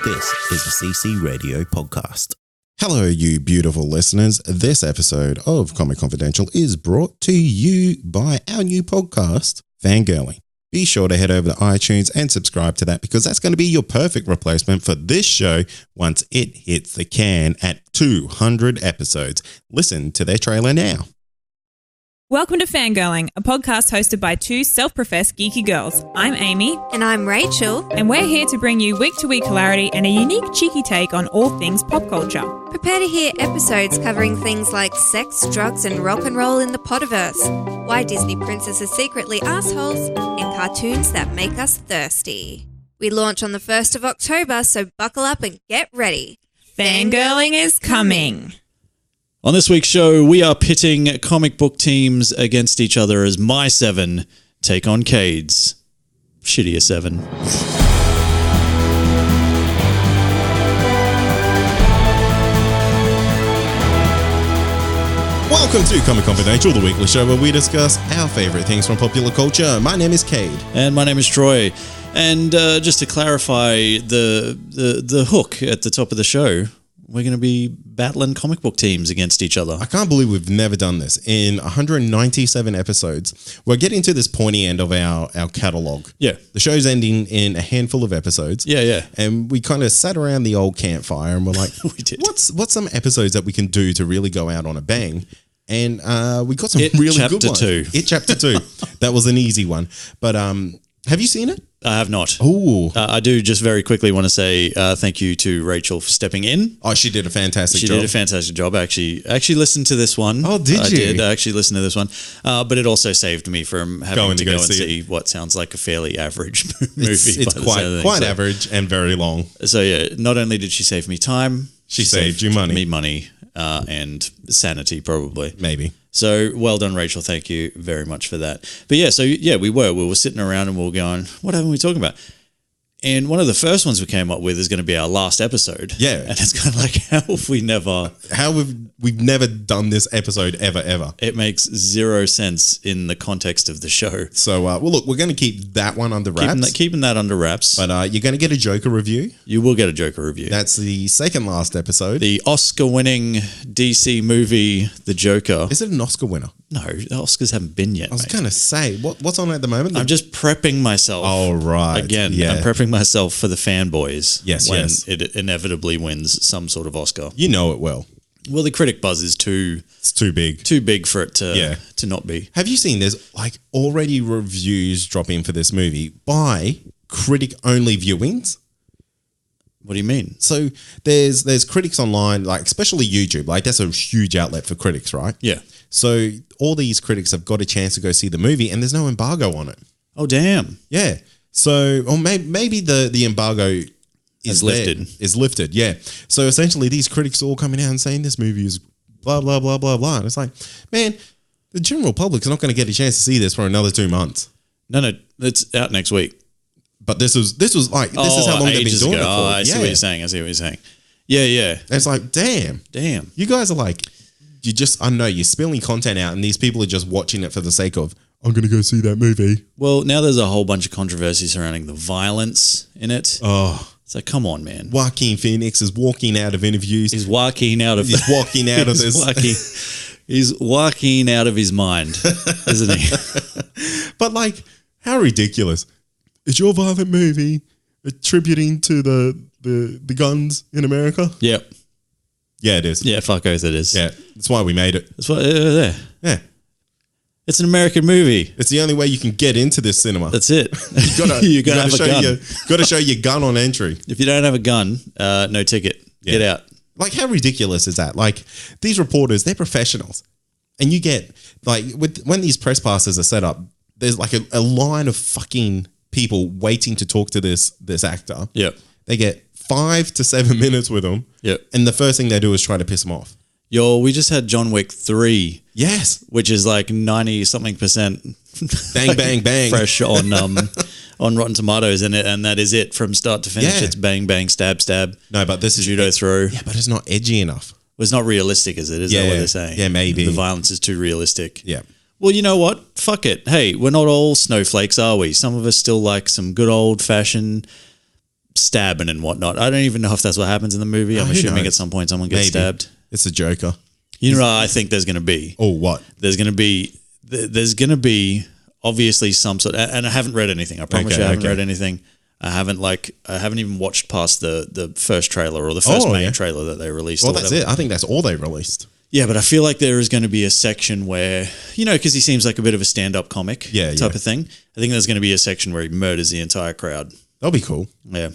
This is the CC Radio Podcast. Hello, you beautiful listeners. This episode of Comic Confidential is brought to you by our new podcast, Fangirling. Be sure to head over to iTunes and subscribe to that because that's going to be your perfect replacement for this show once it hits the can at 200 episodes. Listen to their trailer now. Welcome to Fangirling, a podcast hosted by two self-professed geeky girls. I'm Amy. And I'm Rachel. And we're here to bring you week-to-week hilarity and a unique, cheeky take on all things pop culture. Prepare to hear episodes covering things like sex, drugs, and rock and roll in the Potterverse, why Disney princesses secretly assholes, and cartoons that make us thirsty. We launch on the 1st of October, so buckle up and get ready. Fangirling is coming. On this week's show, we are pitting comic book teams against each other as my 7 take on Kade's shittier 7. Welcome to Comic Confidential, the weekly show where we discuss our favorite things from popular culture. My name is Kade. And my name is Troy. And just to clarify the hook at the top of the show, we're going to be battling comic book teams against each other. I can't believe we've never done this. In 197 episodes, we're getting to this pointy end of our catalogue. Yeah. The show's ending in a handful of episodes. Yeah. And we kind of sat around the old campfire and we're like, We did. What's some episodes that we can do to really go out on a bang? And we got some really good ones. It Chapter 2. That was an easy one. But have you seen it? I have not. Ooh. I do just very quickly want to say thank you to Rachel for stepping in. Oh, she did a fantastic job. She did a fantastic job. I actually listened to this one. Oh, did you? I did. I actually listened to this one. But it also saved me from having to go and see what sounds like a fairly average movie. It's quite average and very long. So yeah, not only did she save me time, she saved you money. Me money and sanity probably. Maybe. So well done, Rachel. Thank you very much for that. But yeah, we were sitting around and we were going, what haven't we talking about? And one of the first ones we came up with is going to be our last episode. Yeah. And it's kind of like, we've never done this episode ever. It makes zero sense in the context of the show. So, well, look, we're going to keep that one under wraps. Keeping that under wraps. But you're going to get a Joker review. You will get a Joker review. That's the second last episode. The Oscar-winning DC movie, The Joker. Is it an Oscar winner? No, the Oscars haven't been yet, I was going to say, what's on at the moment? I'm just prepping myself. Oh, right. Again, yeah. I'm prepping myself for the fanboys. Yes, when yes. it inevitably wins some sort of Oscar. You know it well. Well, the critic buzz is It's too big. Too big for it to not be. Have you seen there's like already reviews dropping for this movie by critic-only viewings? What do you mean? So there's critics online, like especially YouTube, like that's a huge outlet for critics, right? Yeah. So all these critics have got a chance to go see the movie and there's no embargo on it. Oh, damn. Yeah. So, or maybe the embargo is lifted. Yeah. So essentially these critics are all coming out and saying this movie is blah, blah, blah, blah, blah. And it's like, man, the general public's not going to get a chance to see this for another 2 months. No, it's out next week. But this is how long they've been doing it for. I see what you're saying. Yeah. And it's like, damn. You guys are like, I know you're spilling content out and these people are just watching it for the sake of, I'm going to go see that movie. Well, now there's a whole bunch of controversy surrounding the violence in it. Oh. So come on, man. Joaquin Phoenix is walking out of interviews. He's walking out of this. He's walking out of his mind, isn't he? But like, how ridiculous. Is your violent movie attributing to the guns in America? Yep. Yeah, it is. Yeah, fuck oath it is. Yeah, that's why we made it. That's why, Yeah. It's an American movie. It's the only way you can get into this cinema. That's it. You gotta show your gun on entry. If you don't have a gun, no ticket. Yeah. Get out. Like, how ridiculous is that? Like, these reporters, they're professionals. And you get, like, when these press passes are set up, there's like a line of fucking people waiting to talk to this actor. Yep. They get 5 to 7 minutes with them. Yep. And the first thing they do is try to piss them off. Yo, we just had John Wick 3. Yes. Which is like 90-something%. Bang, bang, bang. Fresh on Rotten Tomatoes in it. And that is it from start to finish. Yeah. It's bang, bang, stab, stab. No, but this is judo throw. Yeah, but it's not edgy enough. Well, it's not realistic, is it? Is that what they're saying? Yeah, maybe. The violence is too realistic. Yeah. Well, you know what? Fuck it. Hey, we're not all snowflakes, are we? Some of us still like some good old-fashioned stabbing and whatnot. I don't even know if that's what happens in the movie. I'm assuming knows? at some point someone gets Maybe. stabbed. It's a Joker. You know what I think there's going to be? Oh, what? There's going to be obviously some sort, and I haven't read anything. I promise you I haven't read anything. I haven't even watched past the first trailer or the first main trailer that they released. Well, that's it. I think that's all they released. Yeah, but I feel like there is going to be a section where, because he seems like a bit of a stand-up comic type of thing. I think there's going to be a section where he murders the entire crowd. That'll be cool. Yeah.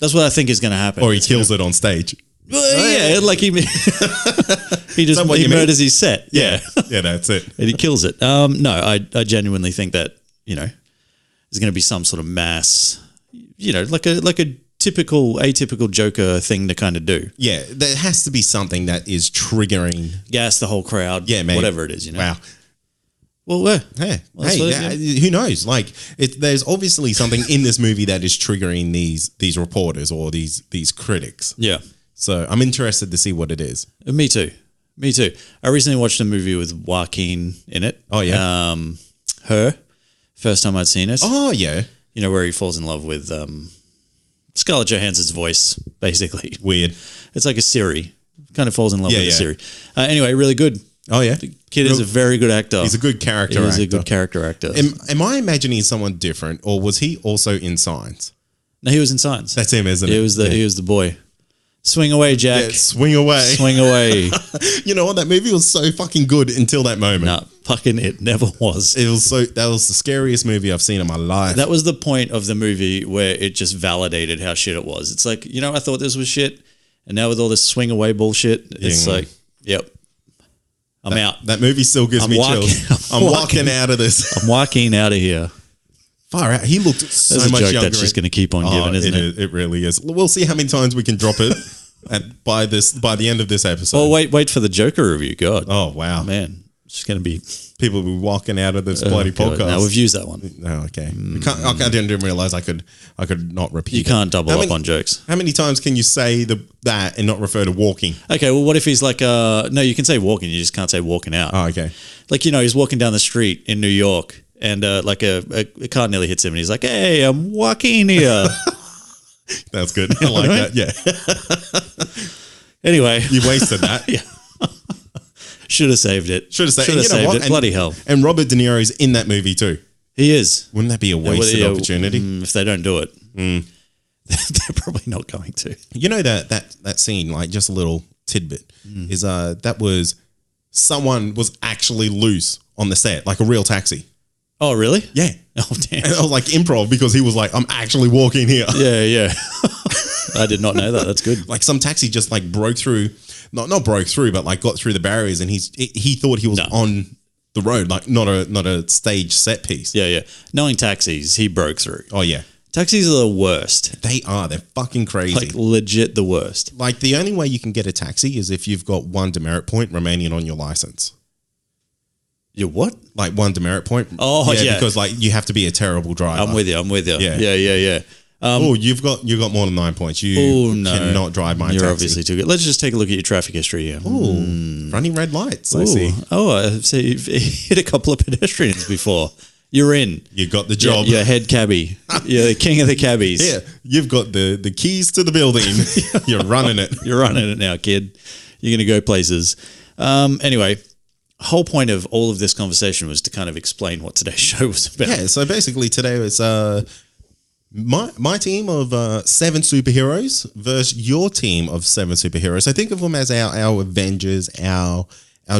That's what I think is going to happen. Or he kills it on stage. Well, yeah, like he murders his set. Yeah. Yeah, that's it. And he kills it. No, I genuinely think that, there's going to be some sort of mass, like a atypical Joker thing to kind of do. Yeah, there has to be something that is triggering. Gas the whole crowd. Yeah, maybe. Whatever it is, Wow. Well, who knows? Like, there's obviously something in this movie that is triggering these reporters or these critics. Yeah. So I'm interested to see what it is. Me too. I recently watched a movie with Joaquin in it. Oh, yeah. Her. First time I'd seen it. Oh, yeah. Where he falls in love with Scarlett Johansson's voice, basically. Weird. It's like a Siri. Kind of falls in love with a yeah. Siri. Anyway, really good. Oh, yeah. The kid is a very good actor. He's a good character actor. He's a good character actor. Am I imagining someone different, or was he also in Signs? No, he was in Signs. That's him, isn't it? He was the boy. Swing away, Jack. Yeah, swing away. Swing away. You know what? That movie was so fucking good until that moment. Nah, fucking it never was. That was the scariest movie I've seen in my life. That was the point of the movie where it just validated how shit it was. It's like, I thought this was shit, and now with all this swing away bullshit, it's like, yep. I'm out. That movie still gives me chills. I'm walking out of this. I'm walking out of here. Far out. He looked so There's much a joke younger. that's just going to keep on giving, isn't it? It really is. We'll see how many times we can drop it by the end of this episode. Well, wait for the Joker review. God. Oh, wow. Man. It's just going to be... People will be walking out of this bloody podcast. No, we've used that one. Oh, okay. I didn't realize I could not repeat it. You can't double up on jokes. How many times can you say that and not refer to walking? Okay, well, what if he's like... no, you can say walking. You just can't say walking out. Oh, okay. Like, he's walking down the street in New York and like a car nearly hits him and he's like, hey, I'm walking here. That's good. I like that. Yeah. Anyway. You wasted that. Yeah. Should have saved it. Should have saved it. Bloody hell. And Robert De Niro's in that movie too. He is. Wouldn't that be a wasted opportunity? If they don't do it. They're probably not going to. You know that scene, like just a little tidbit, is that was someone was actually loose on the set, like a real taxi. Oh, really? Yeah. Oh, damn. And I was like improv because he was like, I'm actually walking here. Yeah. I did not know that. That's good. Like some taxi just like broke through, not broke through, but like got through the barriers, and he thought he was on the road, like not a stage set piece. Yeah. Knowing taxis, he broke through. Oh yeah. Taxis are the worst. They are. They're fucking crazy. Like legit the worst. Like the only way you can get a taxi is if you've got one demerit point remaining on your license. Your what? Like one demerit point. Oh, yeah. Because like you have to be a terrible driver. I'm with you. Yeah. You've got more than 9 points. You cannot drive my taxi. You're obviously too good. Let's just take a look at your traffic history here. Ooh, running red lights. I see. Oh, I see. You've hit a couple of pedestrians before. You're in. You got the job. You're head cabbie. You're the king of the cabbies. Yeah, you've got the keys to the building. You're running it. You're running it now, kid. You're going to go places. Anyway, whole point of all of this conversation was to kind of explain what today's show was about. Yeah, so basically today was my team of 7 superheroes versus your team of 7 superheroes. So think of them as our Avengers, our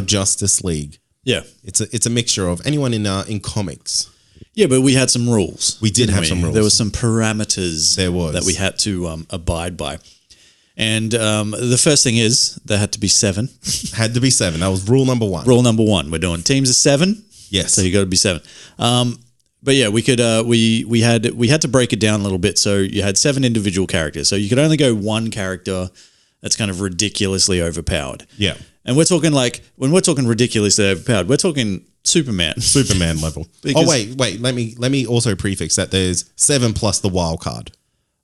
Justice League. Yeah, it's a mixture of anyone in comics. Yeah, but we had some rules. We did have some rules. There were some parameters that we had to abide by. And the first thing is there had to be 7. Had to be 7. That was rule number 1. Rule number 1. We're doing teams of 7. Yes. So you got to be 7. But yeah, we could we had to break it down a little bit. So you had 7 individual characters. So you could only go one character that's kind of ridiculously overpowered. Yeah. And we're talking like when we're talking ridiculously overpowered, we're talking Superman level. Wait. Let me also prefix that there's 7 plus the wild card.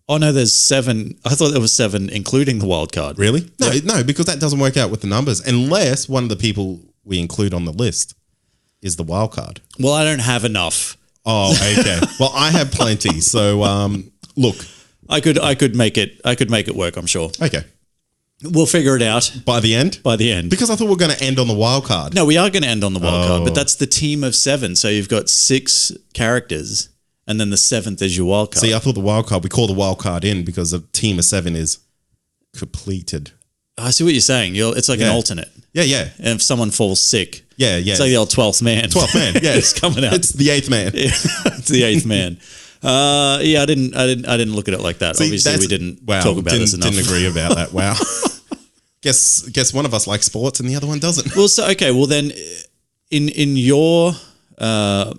Oh no, there's 7. I thought there was 7 including the wild card. Really? No, because that doesn't work out with the numbers unless one of the people we include on the list is the wild card. Well, I don't have enough. Oh, okay. Well, I have plenty. So, look, I could make it work, I'm sure. Okay. We'll figure it out By the end? by the end. Because I thought we were going to end on the wild card. No, we are going to end on the wild card, Oh. but that's the team of 7. So you've got 6 characters, and then the 7th is your wild card. See, I thought the wild card, we call the wild card in because the team of 7 is completed. I see what you're saying. It's like an alternate. Yeah. And if someone falls sick, Yeah. it's like the old 12th man. 12th man. Yeah. It's coming out. It's the 8th man. It's the 8th man. I didn't look at it like that. See, Obviously, we didn't talk about this enough. Didn't agree about that. Wow. Guess one of us likes sports and the other one doesn't. Well, so okay. Well, then, in your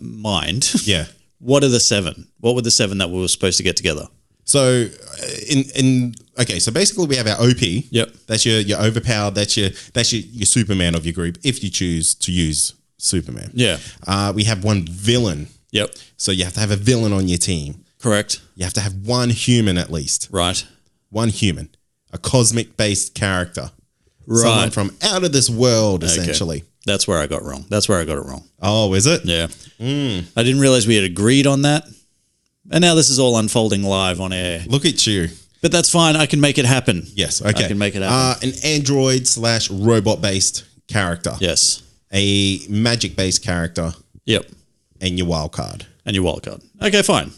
mind, Yeah. what are the 7? What were the 7 that we were supposed to get together? So so basically we have our OP. Yep. That's your overpowered. That's your Superman of your group if you choose to use Superman. Yeah. We have one villain. Yep. So you have to have a villain on your team. Correct. You have to have one human at least. Right. One human. A cosmic based character. Right. Someone from out of this world, essentially. Okay. That's where I got wrong. That's where I got it wrong. Oh, is it? Yeah. I didn't realize we had agreed on that. And now this is all unfolding live on air. Look at you. But that's fine. I can make it happen. Yes. Okay. I can make it happen. An android/robot based character. Yes. A magic based character. Yep. And your wild card. And your wild card. Okay, fine.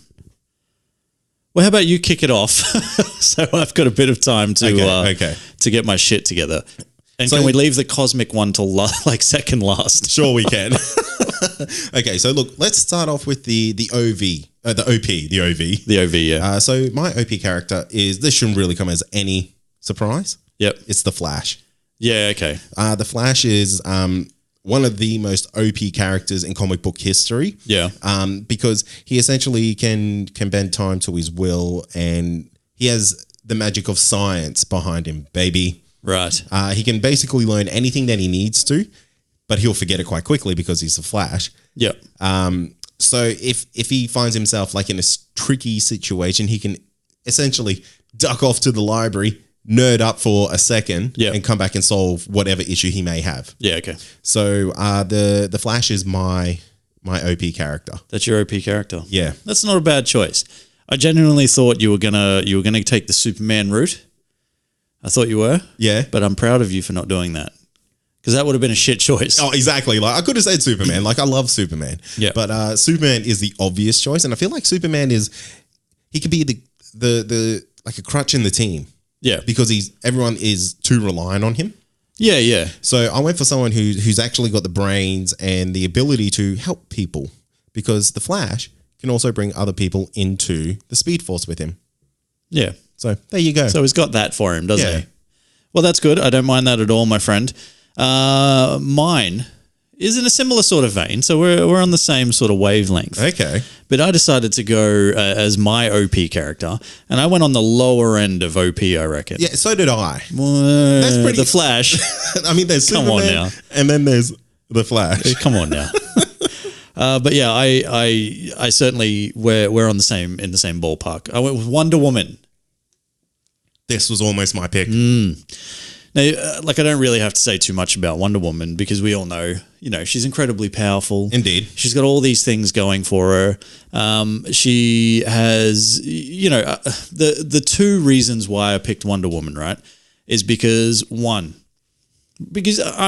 Well, how about you kick it off? So I've got a bit of time to to get my shit together. And So- can we leave the cosmic one till second last? Sure, we can. Okay, so look, let's start off with the OV, the OP, the OV. The OV, yeah. So my OP character is, this shouldn't really come as any surprise. Yep. It's the Flash. Yeah, okay. The Flash is one of the most OP characters in comic book history. Yeah. Because he essentially can bend time to his will, and he has the magic of science behind him, baby. Right. He can basically learn anything that he needs to, but he'll forget it quite quickly because he's the Flash. Yep. So if he finds himself like in a tricky situation, he can essentially duck off to the library, nerd up for a second, and come back and solve whatever issue he may have. Yeah, okay. So the Flash is my OP character. That's your OP character. Yeah. That's not a bad choice. I genuinely thought you were gonna take the Superman route. I thought you were. Yeah. But I'm proud of you for not doing that. Because that would have been a shit choice. Oh, exactly. Like I could have said Superman. Like I love Superman. Yeah. But Superman is the obvious choice, and I feel like Superman he could be the like a crutch in the team. Yeah. Because everyone is too reliant on him. Yeah, yeah. So I went for someone who's actually got the brains and the ability to help people, because the Flash can also bring other people into the Speed Force with him. Yeah. So there you go. So he's got that for him, doesn't Yeah. he? Well, that's good. I don't mind that at all, my friend. Mine is in a similar sort of vein. So we're on the same sort of wavelength. Okay. But I decided to go as my OP character, and I went on the lower end of OP, I reckon. Yeah, so did I. That's pretty- The Flash. I mean, there's Come Superman, on now. and then there's the Flash. Come on now. But yeah, I certainly we're on the same ballpark. I went with Wonder Woman. This was almost my pick. Now, I don't really have to say too much about Wonder Woman because we all know, she's incredibly powerful. Indeed. She's got all these things going for her. She has, the two reasons why I picked Wonder Woman, right, is because I'm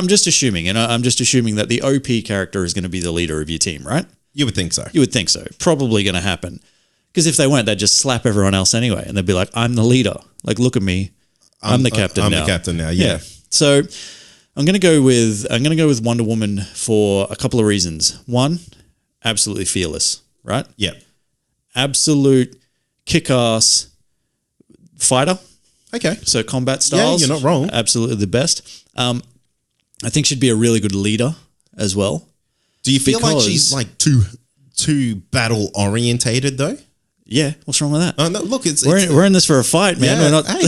just assuming that the OP character is going to be the leader of your team, right? You would think so. You would think so. Probably going to happen. Because if they weren't, they'd just slap everyone else anyway. And they'd be like, I'm the leader. Like, look at me. I'm the captain now. I'm the captain now, yeah. So I'm going to go with Wonder Woman for a couple of reasons. One, absolutely fearless, right? Yeah. Absolute kick-ass fighter. Okay. So combat styles. Yeah, you're not wrong. Absolutely the best. I think she'd be a really good leader as well. Do you feel like she's like too battle orientated though? Yeah. What's wrong with that? No, look, We're in this for a fight, man. Yeah, We're not. hey.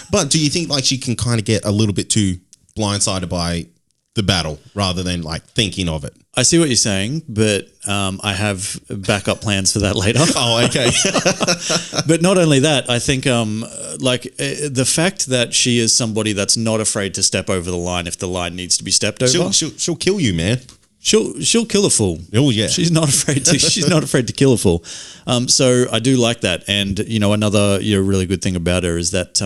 But do you think like she can kind of get a little bit too blindsided by the battle rather than like thinking of it? I see what you're saying, but I have backup plans for that later. Oh, okay. But not only that, I think the fact that she is somebody that's not afraid to step over the line if the line needs to be stepped over. She'll kill you, man. She'll kill a fool. Oh yeah, she's not afraid to. She's not afraid to kill a fool. So I do like that. And another really good thing about her is that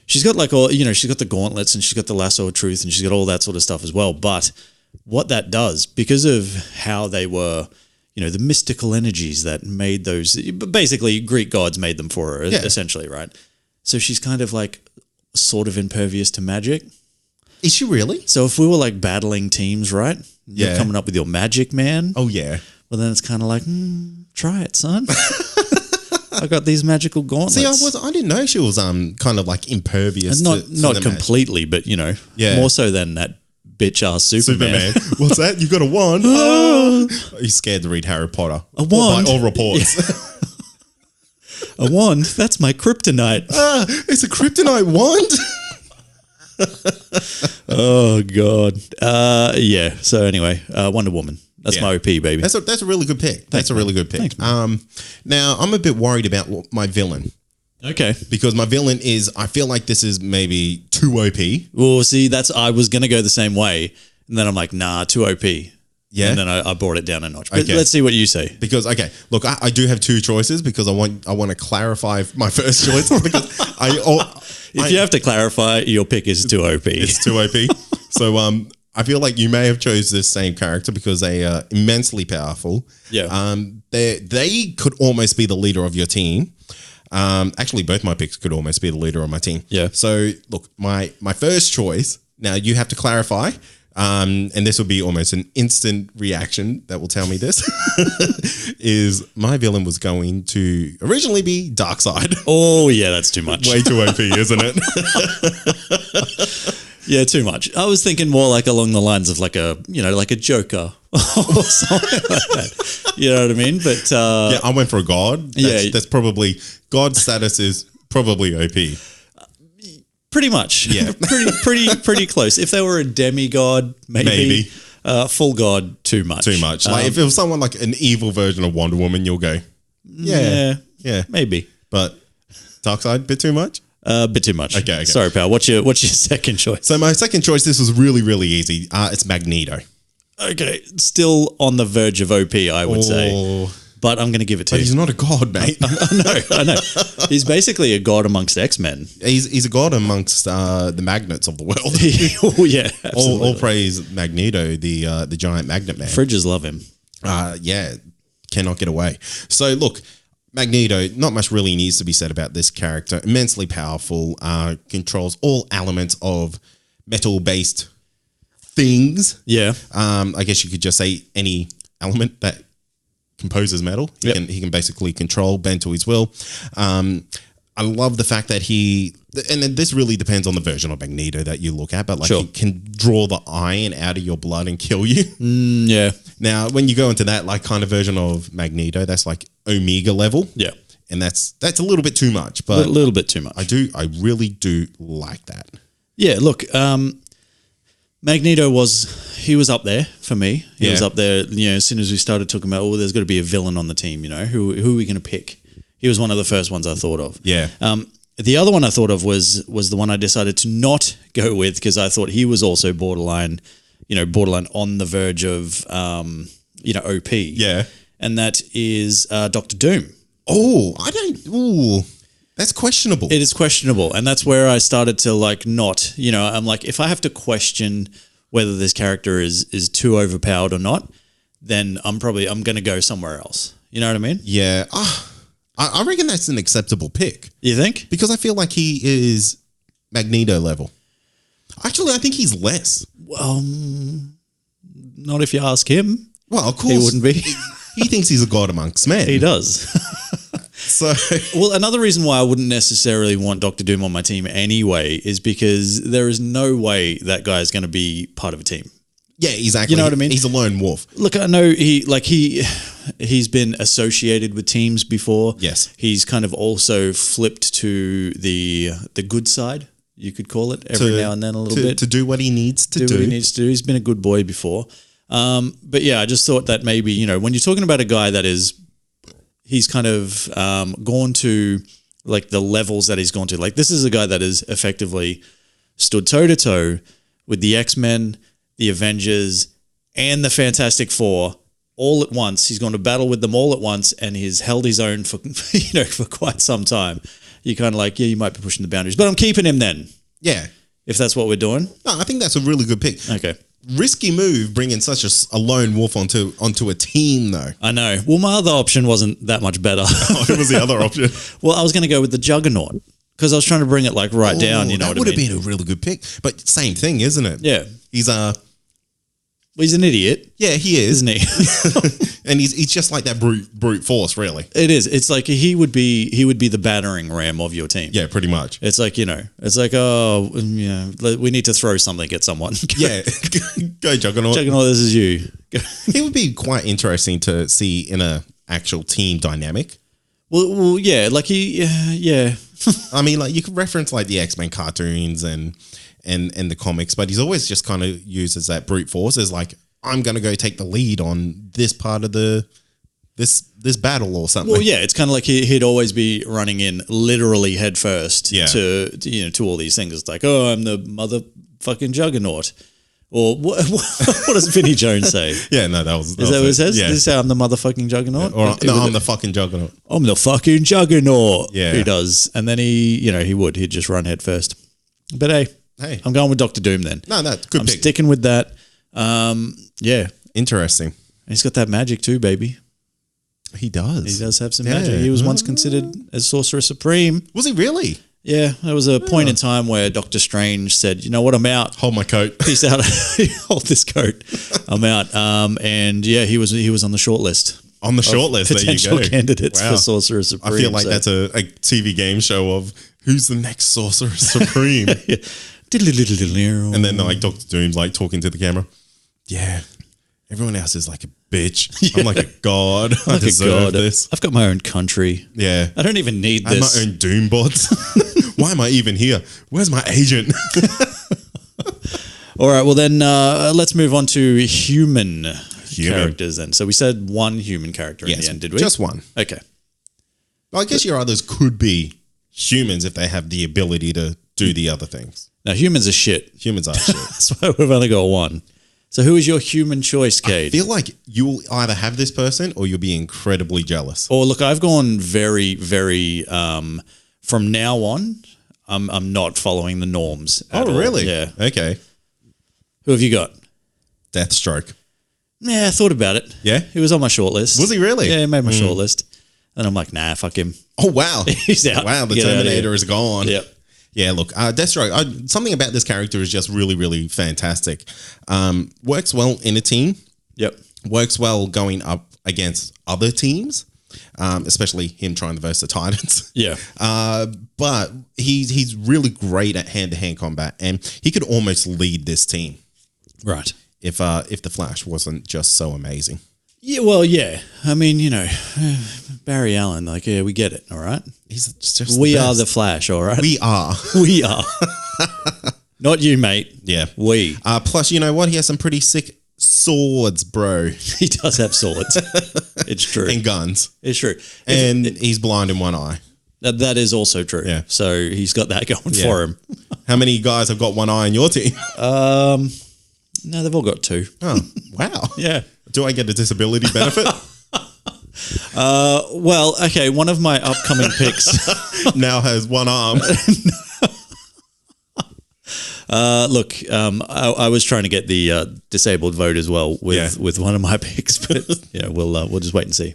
she's got like all she's got the gauntlets and she's got the lasso of truth and she's got all that sort of stuff as well. But what that does, because of how they were, the mystical energies that made those, basically Greek gods made them for her, essentially, right? So she's kind of like sort of impervious to magic. Is she really? So if we were like battling teams, right? You're coming up with your magic man. Oh yeah. Well, then it's kind of like, try it, son. I got these magical gauntlets. See, I didn't know she was kind of like impervious. Not completely, but more so than that bitch ass Superman. What's that? You got a wand? Oh. He's scared to read Harry Potter. A wand? By all reports. Yeah. A wand? That's my kryptonite. It's a kryptonite wand? Oh God. Yeah. So anyway, Wonder Woman. That's my OP, baby. That's a really good pick. That's a really good pick. Thanks, now I'm a bit worried about my villain. Okay. Because my villain I feel like this is maybe too OP. Well, see, I was gonna go the same way, and then I'm like, nah, too OP. Yeah. And then I brought it down a notch. But let's see what you say. Because look, I do have two choices because I want to clarify my first choice because if you have to clarify, your pick is too OP. It's too OP. So I feel like you may have chose this same character because they are immensely powerful. Yeah. They could almost be the leader of your team. Actually, both my picks could almost be the leader of my team. Yeah. So look, my first choice. Now you have to clarify. And this will be almost an instant reaction that will tell me this, is my villain was going to originally be Darkseid. Oh, yeah, that's too much. Way too OP, isn't it? Yeah, too much. I was thinking more like along the lines of like a Joker or something like that. You know what I mean? But yeah, I went for a god. That's probably, god status is probably OP. Pretty much. Yeah. pretty close. If they were a demigod, maybe. Full god, too much. Too much. Like if it was someone like an evil version of Wonder Woman, you'll go, yeah. Maybe. But Darkseid, bit too much? Bit too much. Okay. Sorry, pal. What's your second choice? So my second choice, this was really, really easy. It's Magneto. Okay. Still on the verge of OP, I would say. But I'm going to give it to you. He's not a god, mate. I know. He's basically a god amongst X-Men. He's a god amongst the magnets of the world. Oh, yeah. All praise Magneto, the giant magnet man. Fridges love him. Yeah, cannot get away. So look, Magneto, not much really needs to be said about this character. Immensely powerful, controls all elements of metal-based things. Yeah. I guess you could just say any element that composes metal. He can basically control, bend to his will. I love the fact that and then this really depends on the version of Magneto that you look at, but like he can draw the iron out of your blood and kill you. Yeah. Now, when you go into that like kind of version of Magneto, that's like Omega level. Yeah. And that's a little bit too much, but a little bit too much. I really do like that. Yeah. Look, Magneto was up there for me. He was up there, as soon as we started talking about, there's got to be a villain on the team, who are we going to pick? He was one of the first ones I thought of. Yeah. The other one I thought of was the one I decided to not go with because I thought he was also borderline on the verge of, OP. Yeah. And that is Dr. Doom. That's questionable. It is questionable. And that's where I started to I'm like, if I have to question whether this character is too overpowered or not, then I'm going to go somewhere else. You know what I mean? Yeah. I reckon that's an acceptable pick. You think? Because I feel like he is Magneto level. Actually, I think he's less. Well, not if you ask him. Well, of course. He wouldn't be. He thinks he's a god amongst men. He does. So, well, another reason why I wouldn't necessarily want Dr. Doom on my team anyway is because there is no way that guy is going to be part of a team. Yeah, exactly. You know what I mean? He's a lone wolf. Look, I know he's been associated with teams before. Yes. He's kind of also flipped to the good side, you could call it, every now and then a little bit. To do what he needs to do. Do what he needs to do. He's been a good boy before. But yeah, I just thought that maybe, when you're talking about a guy that he's kind of gone to like the levels that he's gone to. Like this is a guy that has effectively stood toe to toe with the X-Men, the Avengers, and the Fantastic Four all at once. He's gone to battle with them all at once, and he's held his own for for quite some time. You're kind of like, yeah, you might be pushing the boundaries, but I'm keeping him then. Yeah. If that's what we're doing. No, I think that's a really good pick. Okay. Risky move bringing such a lone wolf onto a team, though. I know. Well, my other option wasn't that much better. What was the other option? Well, I was going to go with the Juggernaut because I was trying to bring it like right down. You know what I mean? That would have been a really good pick. But same thing, isn't it? Yeah. He's an idiot. Yeah, he is, isn't he? And he's just like that brute force, really. It is. It's like he would be the battering ram of your team. Yeah, pretty much. It's like, it's like, oh, yeah, we need to throw something at someone. Yeah, go Juggernaut. Juggernaut, this is you. It would be quite interesting to see in a actual team dynamic. Well, yeah, like yeah. I mean, like you could reference like the X-Men cartoons and the comics, but he's always just kind of used as that brute force as like, I'm going to go take the lead on this part of this battle or something. Well, yeah, it's kind of like he'd always be running in literally head first to all these things. It's like, oh, I'm the motherfucking Juggernaut. Or what does Vinnie Jones say? Yeah, no, that was Is that what it says? Yeah. Does he say I'm the motherfucking Juggernaut? I'm the fucking Juggernaut. I'm the fucking Juggernaut. Yeah. He does. And then he'd just run head first. But hey, I'm going with Dr. Doom then. No, good I'm pick. sticking with that. Yeah. Interesting. He's got that magic too, baby. He does. He does have some magic. He was once considered as Sorcerer Supreme. Was he really? Yeah, there was a point in time where Doctor Strange said, "You know what? I'm out. Hold my coat. Peace out. Hold this coat. I'm out." And yeah, he was on the short list. On the short list, there you potential go. candidates for Sorcerer Supreme. I feel like that's a TV game show of who's the next Sorcerer Supreme. And then like Dr. Doom's like talking to the camera. Yeah, everyone else is like a bitch. Yeah. I'm like a god. I deserve this. I've got my own country. Yeah. I don't even need I have this. my own Doom bots. Why am I even here? Where's my agent? All right, well then let's move on to human characters then. So we said one human character in the end, did we? Just one. Okay. Well, I guess your others could be humans if they have the ability to do the other things. Now, humans are shit. Humans are shit. That's why we've only got one. So who is your human choice, Kade? I feel like you'll either have this person or you'll be incredibly jealous. Or look, I've gone very, very, from now on, I'm not following the norms at all. Really? Yeah. Okay. Who have you got? Deathstroke. Yeah, I thought about it. Yeah? He was on my short list. Was he really? Yeah, he made my short list. And I'm like, nah, fuck him. Oh, wow. He's out. Wow, the Get Terminator is gone. Yep. Yeah, look, Deathstroke, something about this character is just really, really fantastic. Works well in a team. Yep. Works well going up against other teams, especially him trying to verse the Titans. Yeah. But he's really great at hand-to-hand combat, and he could almost lead this team. Right. If the Flash wasn't just so amazing. Yeah, well, yeah. I mean, Barry Allen, like, yeah, we get it, all right? He's just We are the Flash, all right? We are. We are. Not you, mate. Yeah. We. Plus, you know what? He has some pretty sick swords, bro. He does have swords. It's true. And guns. It's true. And he's blind in one eye. That is also true. Yeah. So he's got that going for him. How many guys have got one eye on your team? No, they've all got two. Oh, wow. Yeah. Do I get a disability benefit? Well, okay. One of my upcoming picks now has one arm. Look, I was trying to get the disabled vote as well with one of my picks, but we'll just wait and see.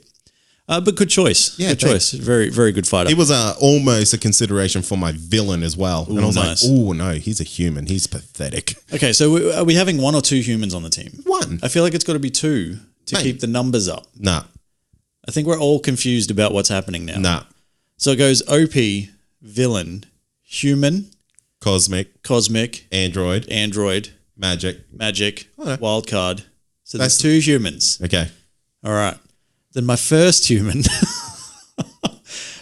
But good choice. Yeah, good choice. Very, very good fighter. It was almost a consideration for my villain as well. Ooh, and I was nice. like, oh, no, he's a human. He's pathetic. Okay, so are we having one or two humans on the team? One. I feel like it's got to be two to keep the numbers up. Nah. I think we're all confused about what's happening now. Nah. So it goes OP, villain, human, Cosmic, android, magic. wildcard. So That's there's two humans. Okay. All right. Then my first human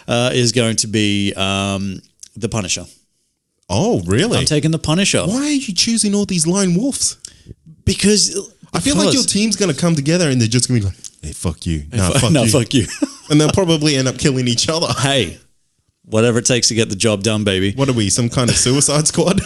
is going to be the Punisher. Oh, really? I'm taking the Punisher. Why are you choosing all these lone wolves? Because I feel like your team's going to come together and they're just going to be like, hey, fuck you. No, fuck you. And they'll probably end up killing each other. Hey, whatever it takes to get the job done, baby. What are we, some kind of suicide squad?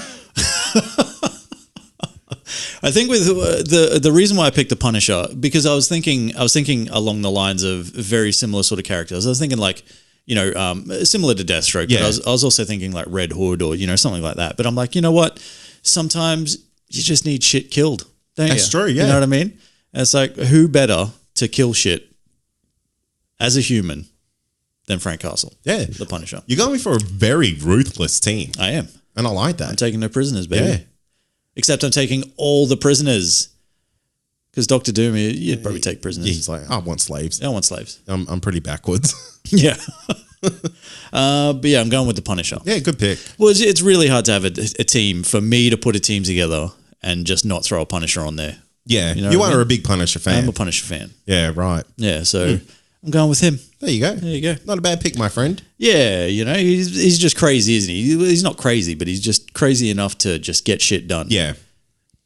I think with the reason why I picked the Punisher, because I was thinking along the lines of very similar sort of characters. I was thinking like, similar to Deathstroke. Yeah. But I was also thinking like Red Hood or something like that. But I'm like, you know what? Sometimes you just need shit killed. Don't That's you? true. Yeah. You know what I mean? And it's like, who better to kill shit as a human than Frank Castle? Yeah. The Punisher. You're going for a very ruthless team. I am. And I like that. I'm taking no prisoners, baby. Yeah. Except I'm taking all the prisoners. Because Dr. Doom, you'd probably take prisoners. Yeah, he's like, I want slaves. I want slaves. I'm pretty backwards. Yeah. But yeah, I'm going with the Punisher. Yeah, good pick. Well, it's really hard to have a team, for me to put a team together and just not throw a Punisher on there. Yeah, You know you what I are mean? a big Punisher fan. I'm a Punisher fan. Yeah, right. Yeah, so I'm going with him. There you go. There you go. Not a bad pick, my friend. Yeah, he's just crazy, isn't he? He's not crazy, but he's just crazy enough to just get shit done. Yeah,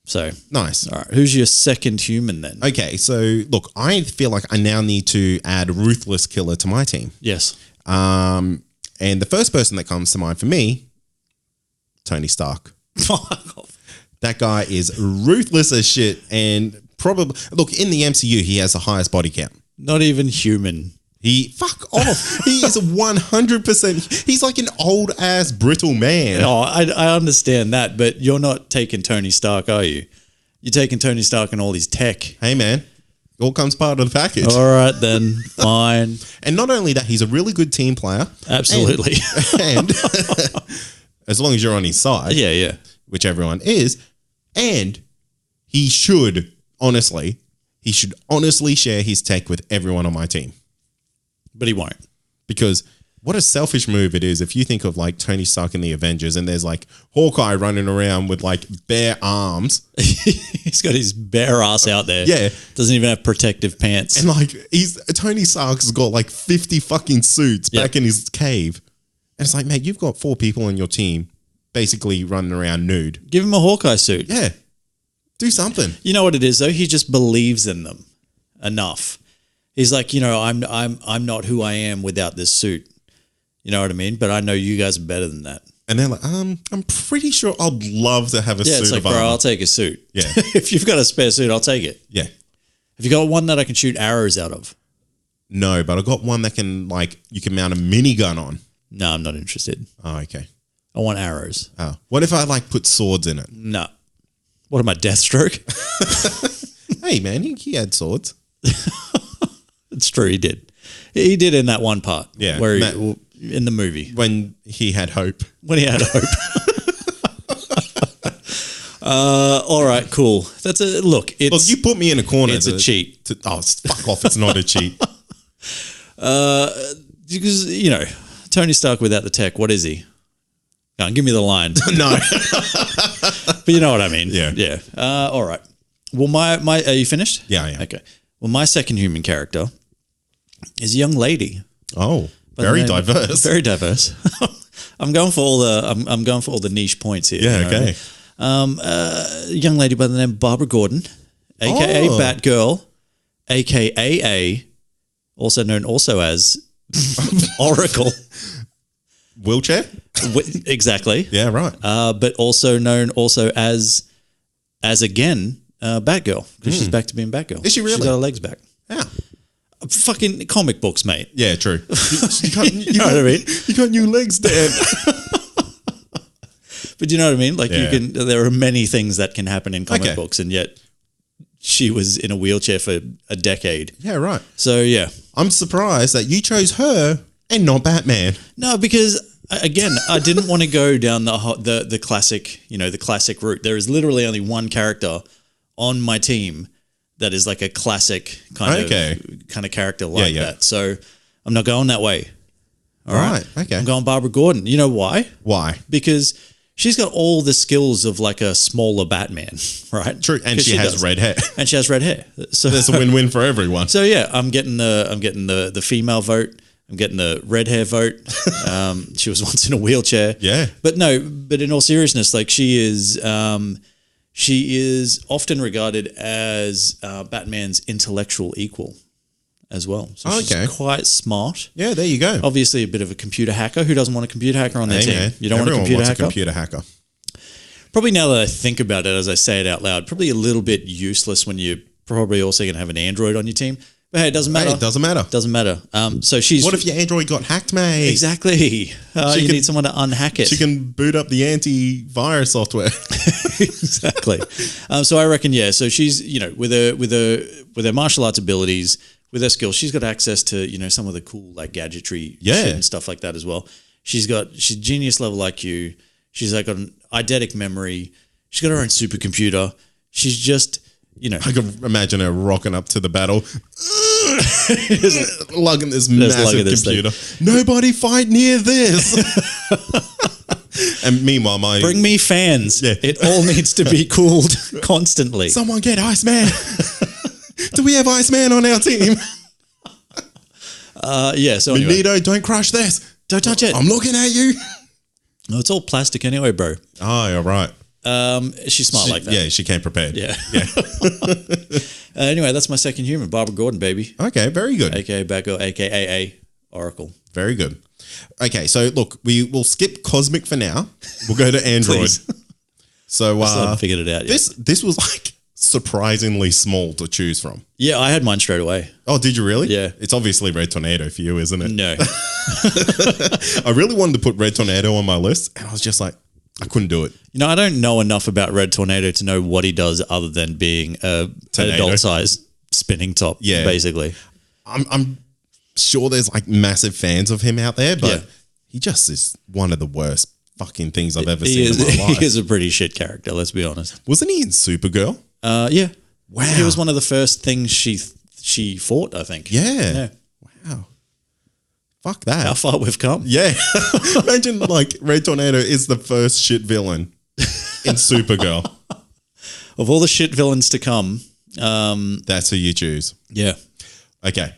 So, nice. all right, who's your second human then? Okay, so look, I feel like I now need to add Ruthless Killer to my team. Yes. And the first person that comes to mind for me, Tony Stark. That guy is ruthless as shit, and probably look in the MCU, he has the highest body count. Not even human. He fuck off. He is 100%. He's like an old ass brittle man. No, I understand that, but you're not taking Tony Stark, are you? You're taking Tony Stark and all his tech. Hey man, it all comes part of the package. All right, then. Fine. And not only that, he's a really good team player. Absolutely. And as long as you're on his side, Yeah. which everyone is, and he should honestly share his tech with everyone on my team. But he won't. Because what a selfish move it is if you think of like Tony Stark in the Avengers and there's like Hawkeye running around with like bare arms. He's got his bare ass out there. Yeah. Doesn't even have protective pants. And like Tony Stark's got like 50 fucking suits back in his cave. And it's like, mate, you've got 4 people on your team basically running around nude. Give him a Hawkeye suit. Yeah. Do something. You know what it is though? He just believes in them enough. He's like, I'm not who I am without this suit. You know what I mean? But I know you guys are better than that. And they're like, I'm pretty sure I'd love to have a Yeah, suit it's like, of bro, armor. I'll take a suit. Yeah. If you've got a spare suit, I'll take it. Yeah. Have you got one that I can shoot arrows out of? No, but I got one that can like, you can mount a minigun on. No, I'm not interested. Oh, okay. I want arrows. Oh, what if I like put swords in it? No. What am I, Deathstroke? Hey man, he had swords. It's true, he did. He did in that one part. Yeah. Where in the movie. When he had hope. When he had hope. All right, cool. That's a look. Look, you put me in a corner. It's a cheat. Fuck off. It's not a cheat. Because, Tony Stark without the tech, what is he? Go on, give me the line. No. But you know what I mean. Yeah. Yeah. All right. Well, my are you finished? Yeah, I am. Okay. Well, my second human character is a young lady. Oh, very diverse. Very diverse. I'm going for all the niche points here. Yeah, okay. A young lady by the name of Barbara Gordon, aka Batgirl, aka also known as Oracle. Wheelchair? Exactly. Yeah, right. But also known as again Batgirl, because she's back to being Batgirl. Is she really? She's got her legs back. Yeah. Fucking comic books, mate. Yeah, true. You know what I mean? You got new legs, Dan. But you know what I mean? Like Yeah. there are many things that can happen in comic Okay. books, and yet she was in a wheelchair for a decade. Yeah, right. So yeah. I'm surprised that you chose her and not Batman. No, because again, I didn't want to go down the classic, the classic route. There is literally only one character on my team that is like a classic kind of character like that. So I'm not going that way. All right. Okay. I'm going Barbara Gordon. You know why? Why? Because she's got all the skills of like a smaller Batman, right? True. And she has red hair. And she has red hair. So That's a win-win for everyone. So yeah, I'm getting the female vote. I'm getting the red hair vote. She was once in a wheelchair. Yeah. But in all seriousness, like she is often regarded as Batman's intellectual equal as well. So she's quite smart. Yeah, there you go. Obviously a bit of a computer hacker. Who doesn't want a computer hacker on their team? Man, You don't want a everyone computer wants hacker? a computer hacker. Probably now that I think about it as I say it out loud, probably a little bit useless when you're probably also going to have an android on your team. But hey, it doesn't matter. Hey, it doesn't matter. Doesn't matter. So she's... What if your android got hacked, mate? Exactly. You need someone to unhack it. She can boot up the antivirus software. Exactly. So I reckon, yeah. So she's, with her martial arts abilities, with her skills, she's got access to, some of the cool like gadgetry shit and stuff like that as well. She's genius level IQ. She's like got an eidetic memory. She's got her own supercomputer. She's just, I can imagine her rocking up to the battle, lugging this massive computer. Nobody fight near this. And meanwhile, bring me fans. Yeah. It all needs to be cooled constantly. Someone get Iceman. Do we have Iceman on our team? So anyway. Magneto, don't crush this. Don't touch it. I'm looking at you. No, it's all plastic anyway, bro. Oh, you're right. She's smart like that. Yeah, she came prepared. Yeah. Anyway, that's my second human, Barbara Gordon, baby. Okay, very good. AKA Batgirl, AKA Oracle. Very good. Okay, so look, we will skip Cosmic for now. We'll go to Android. So I still haven't figured it out yet. This was like surprisingly small to choose from. Yeah, I had mine straight away. Oh, did you really? Yeah. It's obviously Red Tornado for you, isn't it? No. I really wanted to put Red Tornado on my list, and I was just like, I couldn't do it. I don't know enough about Red Tornado to know what he does other than being an adult-sized spinning top, basically. I'm sure there's like massive fans of him out there, but he just is one of the worst fucking things I've ever seen in my life. He is a pretty shit character, let's be honest. Wasn't he in Supergirl? Yeah. Wow. He was one of the first things she fought, I think. Yeah. Wow. Fuck that. How far we've come. Yeah. Imagine like Red Tornado is the first shit villain in Supergirl. Of all the shit villains to come. That's who you choose. Yeah. Okay.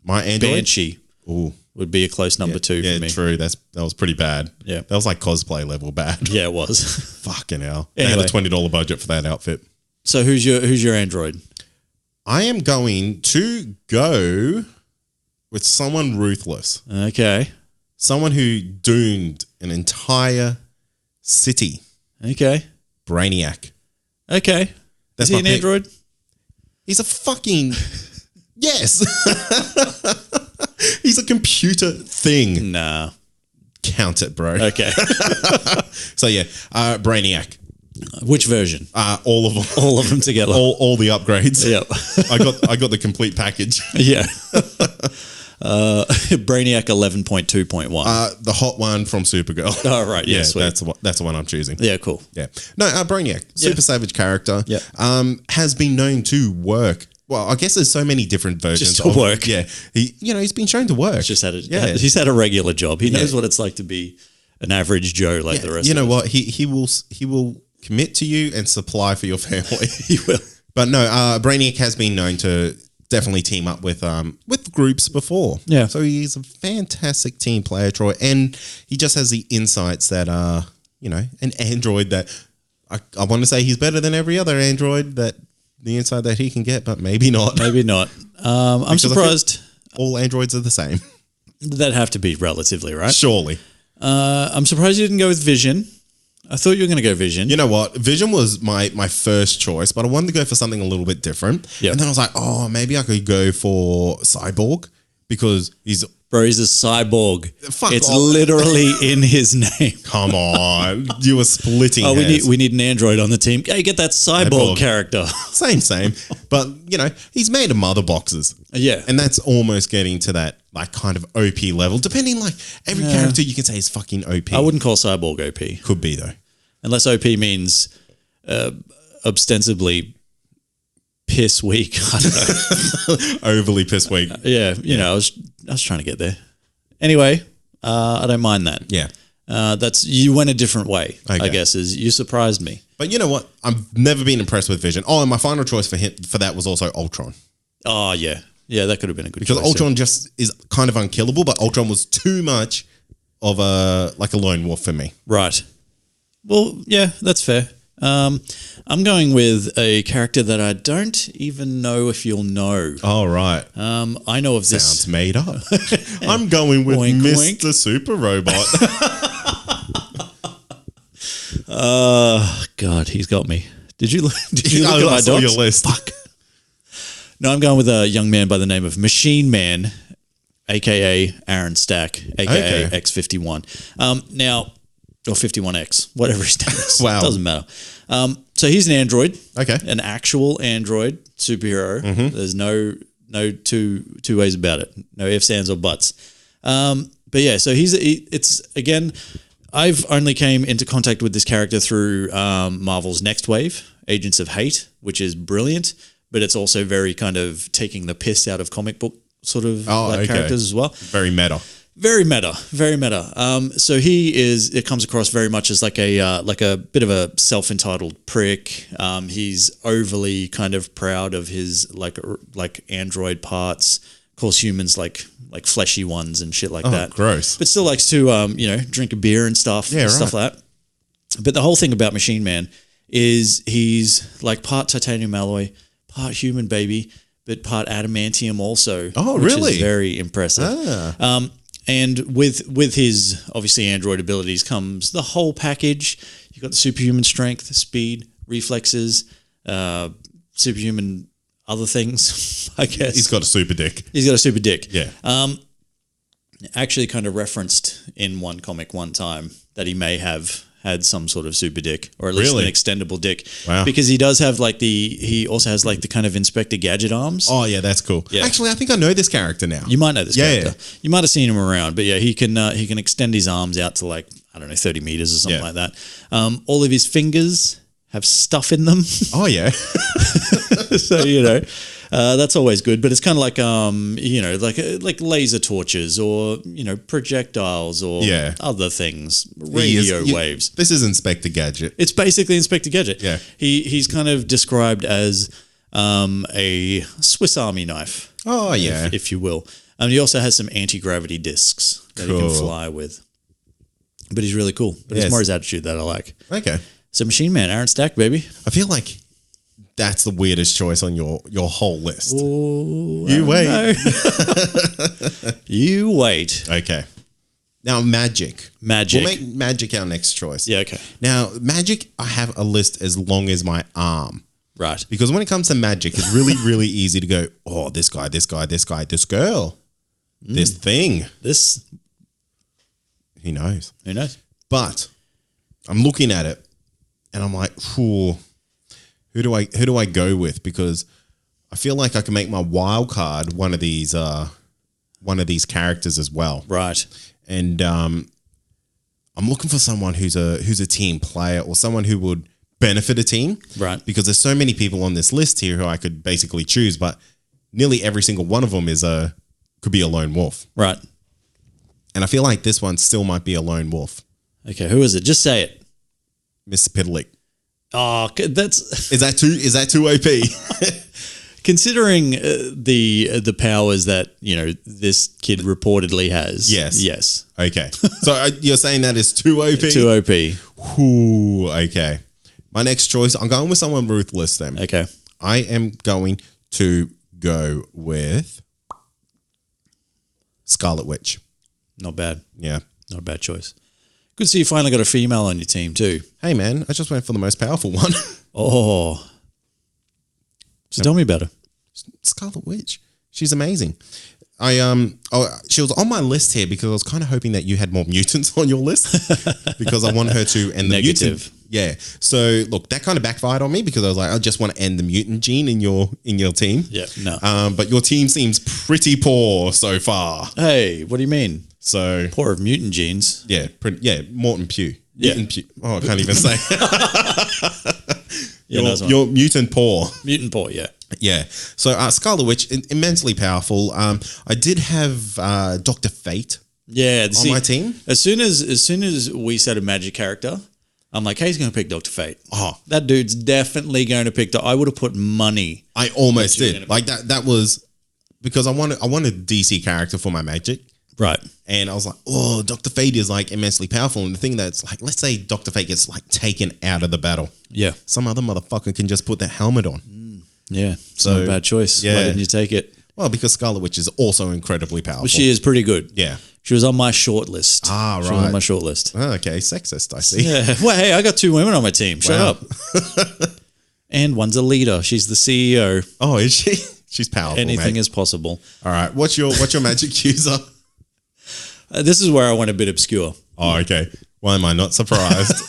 My Android. Banshee would be a close number 2 for me. Yeah, true. That was pretty bad. Yeah. That was like cosplay level bad. Yeah, it was. Fucking hell. Anyway. They had a $20 budget for that outfit. So who's your android? I am going to go with someone ruthless. Okay. Someone who doomed an entire city. Okay. Brainiac. Okay. That's Is he an android? He's a fucking... Yes. He's a computer thing. Nah. Count it, bro. Okay. So yeah, Brainiac. Which version? All of them. All of them together. All the upgrades. Yep. I got the complete package. Yeah. Brainiac 11.2.1. The hot one from Supergirl. Oh, right. Yeah, sweet. That's the one I'm choosing. Yeah, cool. Yeah. No, Brainiac, super savage character. Yeah. Has been known to work. Well, I guess there's so many different versions Just to work. Yeah. He's been shown to work. He's had a regular job. He knows what it's like to be an average Joe like the rest of us. You know what? He will commit to you and supply for your family. He will. But no, Brainiac has been known to definitely team up with groups before. Yeah. So he's a fantastic team player, Troy. And he just has the insights that are, an android that I want to say he's better than every other android, that the insight that he can get, but maybe not. Maybe not. I'm surprised. All androids are the same. That'd have to be relatively, right? Surely. I'm surprised you didn't go with Vision. I thought you were going to go Vision. You know what? Vision was my first choice, but I wanted to go for something a little bit different. Yep. And then I was like, maybe I could go for Cyborg because he's a cyborg. Fuck it's off. Literally in his name. Come on. You were splitting hairs. we need an android on the team. Hey, get that cyborg character. Same. But, he's made of mother boxes. Yeah. And that's almost getting to that like kind of OP level. Depending, like every character you can say is fucking OP. I wouldn't call Cyborg OP. Could be though. Unless OP means ostensibly piss weak. I don't know. Overly piss weak. Yeah. I was trying to get there. Anyway, I don't mind that. Yeah. You went a different way, okay. I guess, you surprised me. But you know what? I've never been impressed with Vision. Oh, and my final choice for that was also Ultron. Oh, yeah. Yeah, that could have been a good choice. Because Ultron too. just is kind of unkillable, but Ultron was too much of a lone wolf for me. Right. Well, yeah, that's fair. I'm going with a character that I don't even know if you'll know. Oh, right. I know of this. Sounds made up. I'm going with Wink, Mr. wink. Super Robot. God, he's got me. Did you look I at my saw docs? your list. Fuck. No, I'm going with a young man by the name of Machine Man, a.k.a. Aaron Stack, a.k.a. Okay. X51. Now, or 51X, whatever his name is. Wow. Doesn't matter. So he's an android. Okay. An actual android superhero. Mm-hmm. There's no two ways about it. No ifs, ands, or buts. But yeah, so it's again, I've only came into contact with this character through Marvel's Next Wave, Agents of Hate, which is brilliant, but it's also very kind of taking the piss out of comic book sort of characters as well. Very meta. Very meta, very meta. So it comes across very much as like a bit of a self-entitled prick. He's overly kind of proud of his like android parts. Calls humans like fleshy ones and shit like that. Gross. But still likes to drink a beer and stuff. Yeah, stuff like that. But the whole thing about Machine Man is he's like part titanium alloy, part human baby, but part adamantium also. Oh, which really? Is very impressive. And with his obviously android abilities comes the whole package. You've got the superhuman strength, speed, reflexes, superhuman other things, I guess. He's got a super dick. He's got a super dick. Yeah. Actually kind of referenced in one comic one time that he may have had some sort of super dick, or at least Really? an extendable dick. Wow. Because he does have he also has like the kind of Inspector Gadget arms. Oh, yeah, that's cool. Yeah. Actually, I think I know this character now. You might know this Yeah, character. You might have seen him around, but yeah, he can extend his arms out to like, I don't know, 30 meters or something like that. All of his fingers have stuff in them. Oh, yeah. So, that's always good, but it's kind of like, like laser torches or, projectiles or other things, radio waves. This is Inspector Gadget. It's basically Inspector Gadget. Yeah. He's kind of described as a Swiss Army knife. Oh, yeah. If you will. He also has some anti-gravity discs that he can fly with. But he's really cool. But it's more his attitude that I like. Okay. So Machine Man, Aaron Stack, baby. I feel like that's the weirdest choice on your whole list. Ooh, You wait. You wait. Okay. Now, magic. Magic. We'll make magic our next choice. Yeah, okay. Now, magic, I have a list as long as my arm. Right. Because when it comes to magic, it's really, really easy to go, oh, this guy, this guy, this guy, this girl, this thing. This, Who knows? who knows? But I'm looking at it and I'm like, who do I go with? Because I feel like I can make my wild card one of these characters as well. Right. And I'm looking for someone who's a team player or someone who would benefit a team. Right. Because there's so many people on this list here who I could basically choose, but nearly every single one of them could be a lone wolf. Right. And I feel like this one still might be a lone wolf. Okay, who is it? Just say it. Mr. Pitlick. Oh, that's... Is that too OP? Considering the powers that, this kid reportedly has. Yes. Yes. Okay. So you're saying that is too OP? Too OP. Ooh, okay. My next choice, I'm going with someone ruthless then. Okay. I am going to go with Scarlet Witch. Not bad. Yeah. Not a bad choice. Good to see you finally got a female on your team too. Hey, man, I just went for the most powerful one. Oh. So tell me about her. Scarlet Witch. She's amazing. She was on my list here because I was kind of hoping that you had more mutants on your list because I want her to end the Negative. mutant. Yeah. So look, that kind of backfired on me because I was like, I just want to end the mutant gene in your team. Yeah, no. But your team seems pretty poor so far. Hey, what do you mean? So Poor of mutant genes. yeah, Morton Pugh. Yeah. Mutant Pugh. Oh, I can't even say. You're mutant poor. mutant poor, yeah. Yeah. So Scarlet Witch, immensely powerful. I did have Dr. Fate Yeah, on my team. As soon as we said a magic character, I'm like, hey, he's going to pick Dr. Fate. Oh. That dude's definitely going to pick. I would have put money. I almost That you were did. gonna Like that was because I wanted a DC character for my magic. Right. And I was like, oh, Dr. Fate is like immensely powerful. And the thing that's like, let's say Dr. Fate gets like taken out of the battle. Yeah. Some other motherfucker can just put that helmet on. Yeah. So, Not a bad choice. yeah. Why didn't you take it? Well, because Scarlet Witch is also incredibly powerful. Well, she is pretty good. Yeah. She was on my short list. Ah, right. She was on my short list. Oh, okay, sexist, I see. Yeah. Well, hey, I got 2 women on my team. Shut up. And one's a leader. She's the CEO. Oh, is she? She's powerful, Anything mate. is possible. All right. What's your magic user? This is where I went a bit obscure. Oh, okay. Why am I not surprised?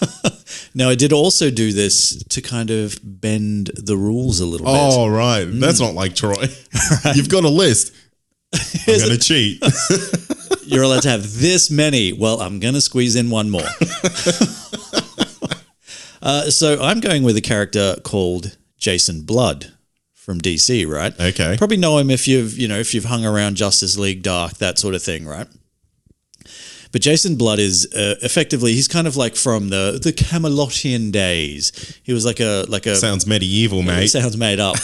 Now, I did also do this to kind of bend the rules a little bit. Oh, right. That's not like Troy. Right. You've got a list. I'm going to cheat. You're allowed to have this many. Well, I'm going to squeeze in one more. So I'm going with a character called Jason Blood from DC, right? Okay. Probably know him if you've hung around Justice League Dark, that sort of thing, right? But Jason Blood is effectively, he's kind of like from the Camelotian days. He was like a Sounds medieval, mate. Sounds made up.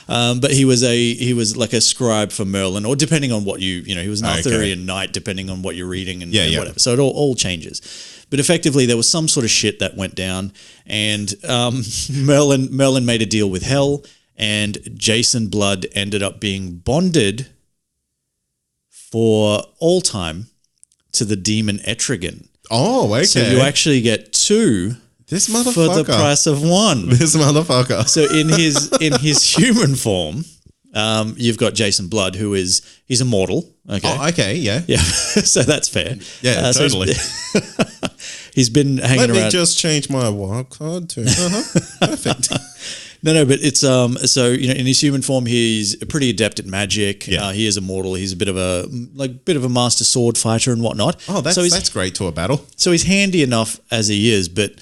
But he was like a scribe for Merlin, or depending on what he was an Arthurian knight, depending on what you're reading and whatever. So it all changes. But effectively, there was some sort of shit that went down, and Merlin made a deal with Hell, and Jason Blood ended up being bonded for all time to the demon Etrigan. Oh, okay. So you actually get 2 this motherfucker for the price of 1. This motherfucker. So in his human form, you've got Jason Blood, he's immortal. Okay. Oh, okay. Yeah. Yeah. So that's fair. Yeah, totally. He's been hanging around. Let me just change my wild card to perfect. No, but it's so in his human form he's pretty adept at magic. Yeah. He is immortal. He's a bit of a master sword fighter and whatnot. Oh, that's great to a battle. So he's handy enough as he is, but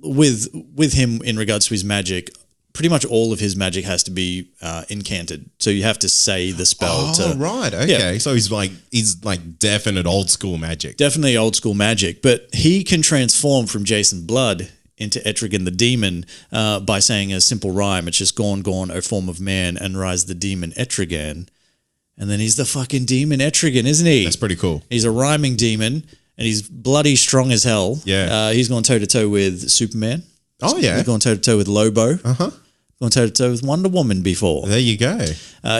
with him in regards to his magic, pretty much all of his magic has to be incanted. So you have to say the spell. Oh, right. Okay. Yeah. So he's like definite old school magic. Definitely old school magic. But he can transform from Jason Blood into Etrigan the demon by saying a simple rhyme. It's just gone, O form of man, and rise the demon Etrigan. And then he's the fucking demon Etrigan, isn't he? That's pretty cool. He's a rhyming demon, and he's bloody strong as hell. Yeah. He's gone toe-to-toe with Superman. Oh, yeah. He's gone toe-to-toe with Lobo. Uh-huh. Gone toe-to-toe with Wonder Woman before. There you go.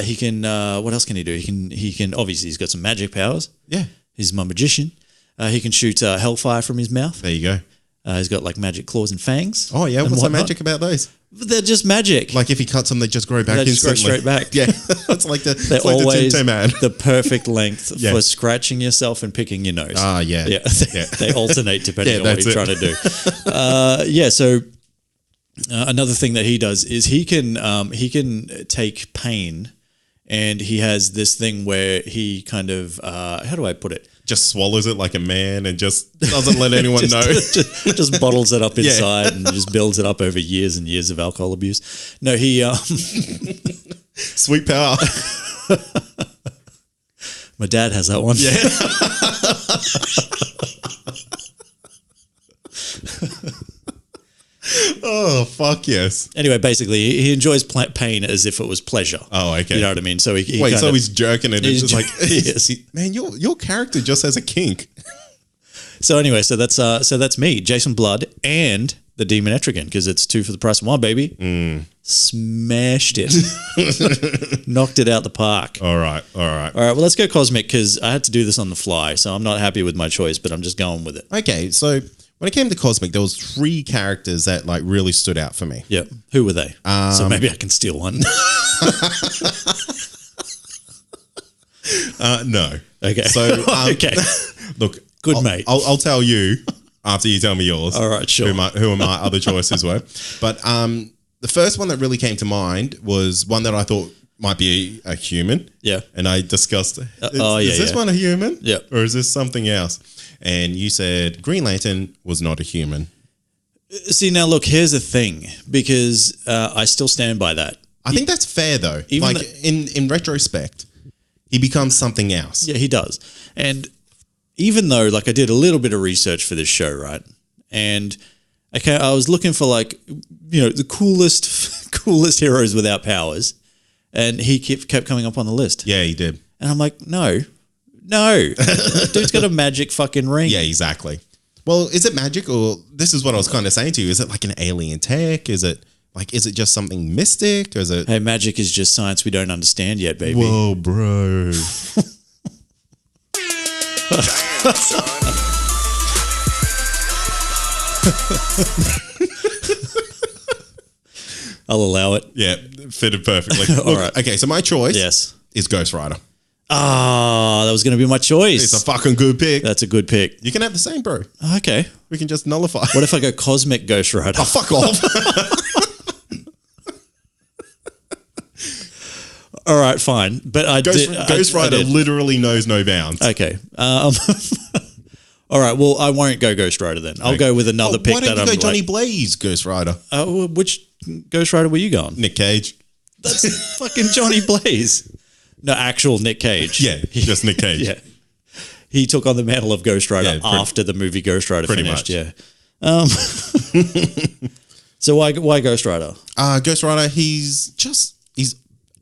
He can, what else can he do? He can obviously he's got some magic powers. Yeah. He's a magician. He can shoot hellfire from his mouth. There you go. He's got like magic claws and fangs. Oh, yeah. What's the magic about those? They're just magic. Like if he cuts them, they just grow back They just grow instantly. straight back. Yeah. It's like the They're Tim always Tam Man. the perfect length Yeah. for scratching yourself and picking your nose. Ah, yeah. Yeah. Yeah. They alternate depending on what that's you're trying to do. So another thing that he does is he can take pain, and he has this thing where he kind of how do I put it? Just swallows it like a man and just doesn't let anyone know. just bottles it up inside and just builds it up over years and years of alcohol abuse. No, he Sweet power. my dad has that one. Yeah. Oh, fuck yes. Anyway, basically, he enjoys pain as if it was pleasure. Oh, okay. You know what I mean? So he Wait, kind so of, he's jerking it. It's just like, yes. man, your character just has a kink. So anyway, so that's me, Jason Blood, and the Demon Etrigan, because it's 2 for the price of 1, baby. Smashed it. Knocked it out the park. All right. Well, let's go cosmic, because I had to do this on the fly, so I'm not happy with my choice, but I'm just going with it. Okay, so when it came to cosmic, there was 3 characters that like really stood out for me. Yep. Who were they? So maybe I can steal one. No. Okay. So okay. Look, Good mate. I'll tell you after you tell me yours. All right, sure. Who my other choices were. But the first one that really came to mind was one that I thought might be a human. Yeah. And I discussed, is this one a human? Yeah. Or is this something else? And you said Green Lantern was not a human. See, now look, here's the thing, because I still stand by that. I think that's fair though. Even like in retrospect, he becomes something else. Yeah, he does. And even though, like, I did a little bit of research for this show, right? And I was looking for like, the coolest heroes without powers, and he kept coming up on the list. Yeah, he did. And I'm like, no, dude's got a magic fucking ring. Yeah, exactly. Well, is it magic, or this is what I was kind of saying to you? Is it like an alien tech? Is it just something mystic? Or is it? Hey, magic is just science we don't understand yet, baby. Whoa, bro. I'll allow it. Yeah, fitted perfectly. Look, All right. Okay, so my choice is Ghost Rider. That was going to be my choice. It's a fucking good pick. That's a good pick. You can have the same, bro. Okay. We can just nullify. What if I go Cosmic Ghost Rider? Oh, fuck off. All right, fine. But Ghost Rider literally knows no bounds. Okay. All right. Well, I won't go Ghost Rider then. I'll go with another pick. Why don't you go Johnny Blaze Ghost Rider? Which Ghost Rider were you going? Nick Cage. That's fucking Johnny Blaze. No, actual Nick Cage. Yeah, just Nick Cage. Yeah. He took on the mantle of Ghost Rider after the movie Ghost Rider finished. Much. Yeah. So why Ghost Rider? Ghost Rider, he's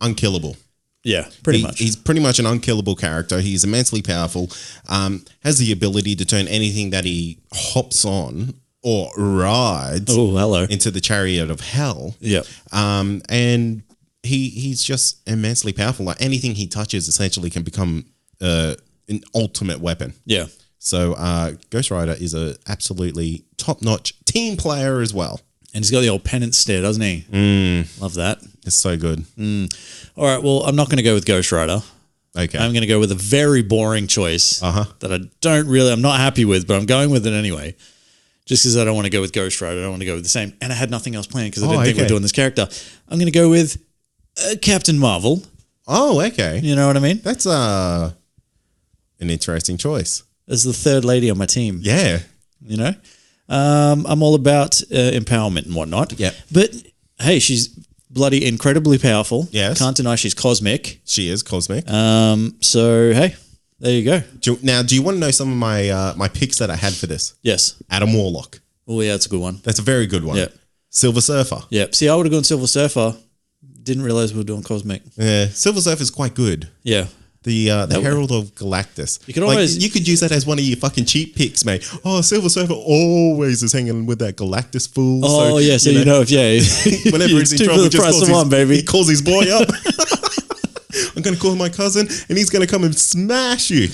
unkillable. Yeah, pretty much. He's pretty much an unkillable character. He's immensely powerful, has the ability to turn anything that he hops on or rides into the chariot of hell. Yeah. And he's just immensely powerful. Like anything he touches essentially can become an ultimate weapon. Yeah. So Ghost Rider is a absolutely top-notch team player as well. And he's got the old penance stare, doesn't he? Love that. It's so good. All right, well, I'm not going to go with Ghost Rider. Okay. I'm going to go with a very boring choice that I'm not happy with, but I'm going with it anyway. Just because I don't want to go with Ghost Rider. I don't want to go with the same. And I had nothing else planned because I didn't think we're doing this character. I'm going to go with Captain Marvel. Oh, okay. You know what I mean? That's an interesting choice. As the third lady on my team. Yeah. You know? I'm all about empowerment and whatnot. Yeah. But, hey, she's bloody incredibly powerful. Yes. Can't deny she's cosmic. She is cosmic. So, hey, there you go. Do you want to know some of my picks that I had for this? Yes. Adam Warlock. Oh, yeah, that's a good one. That's a very good one. Yeah. Silver Surfer. Yeah. See, I would have gone Silver Surfer. Didn't realize we were doing cosmic. Yeah. Silver Surfer is quite good. Yeah. The Herald of Galactus. You could always... you could use that as one of your fucking cheap picks, mate. Oh, Silver Surfer always is hanging with that Galactus fool. Oh, yeah. So you know if, whenever he's in trouble, he calls his boy up. I'm going to call my cousin and he's going to come and smash you.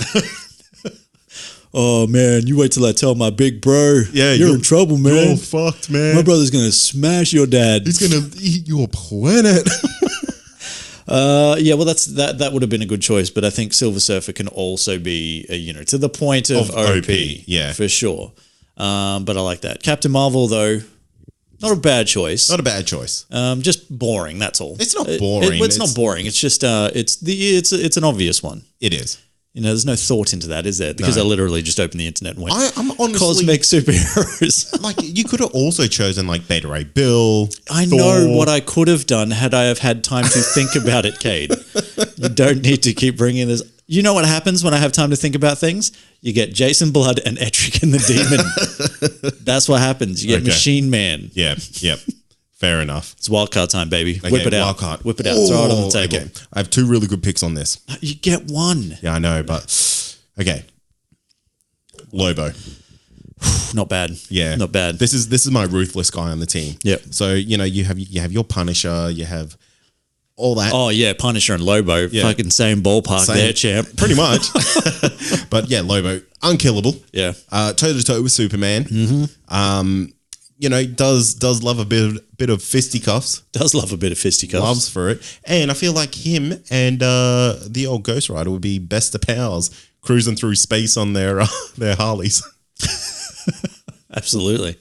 Oh, man, you wait till I tell my big bro. Yeah, you're in trouble, man. You're fucked, man. My brother's going to smash your dad. He's going to eat your planet. Yeah, well, that would have been a good choice, but I think Silver Surfer can also be, to the point of OP. Yeah. For sure. But I like that. Captain Marvel, though, not a bad choice. Not a bad choice. Just boring, that's all. It's not boring. It's not boring. It's just, it's an obvious one. It is. There's no thought into that, is there? Because I literally just opened the internet and went, I'm honestly, cosmic superheroes. Like, you could have also chosen, like, Beta Ray Bill. I know what I could have done had I have had time to think about it, Cade. You don't need to keep bringing this. You know what happens when I have time to think about things? You get Jason Blood and Etrigan the Demon. That's what happens. You get Machine Man. Yep. Fair enough. It's wildcard time, baby. Okay, Whip it out. Wildcard. Whip it out. Throw it on the table. Okay. I have two really good picks on this. You get one. Yeah, I know, but okay. Lobo. Not bad. Yeah. Not bad. This is my ruthless guy on the team. Yep. So, you have your Punisher, you have all that. Oh, yeah, Punisher and Lobo. Yeah. Fucking same ballpark there, champ. Pretty much. But yeah, Lobo, unkillable. Yeah. Toe-to-toe with Superman. Mm-hmm. Does love a bit of fisticuffs. Does love a bit of fisticuffs. Loves for it. And I feel like him and the old Ghost Rider would be best of pals cruising through space on their Harleys. Absolutely.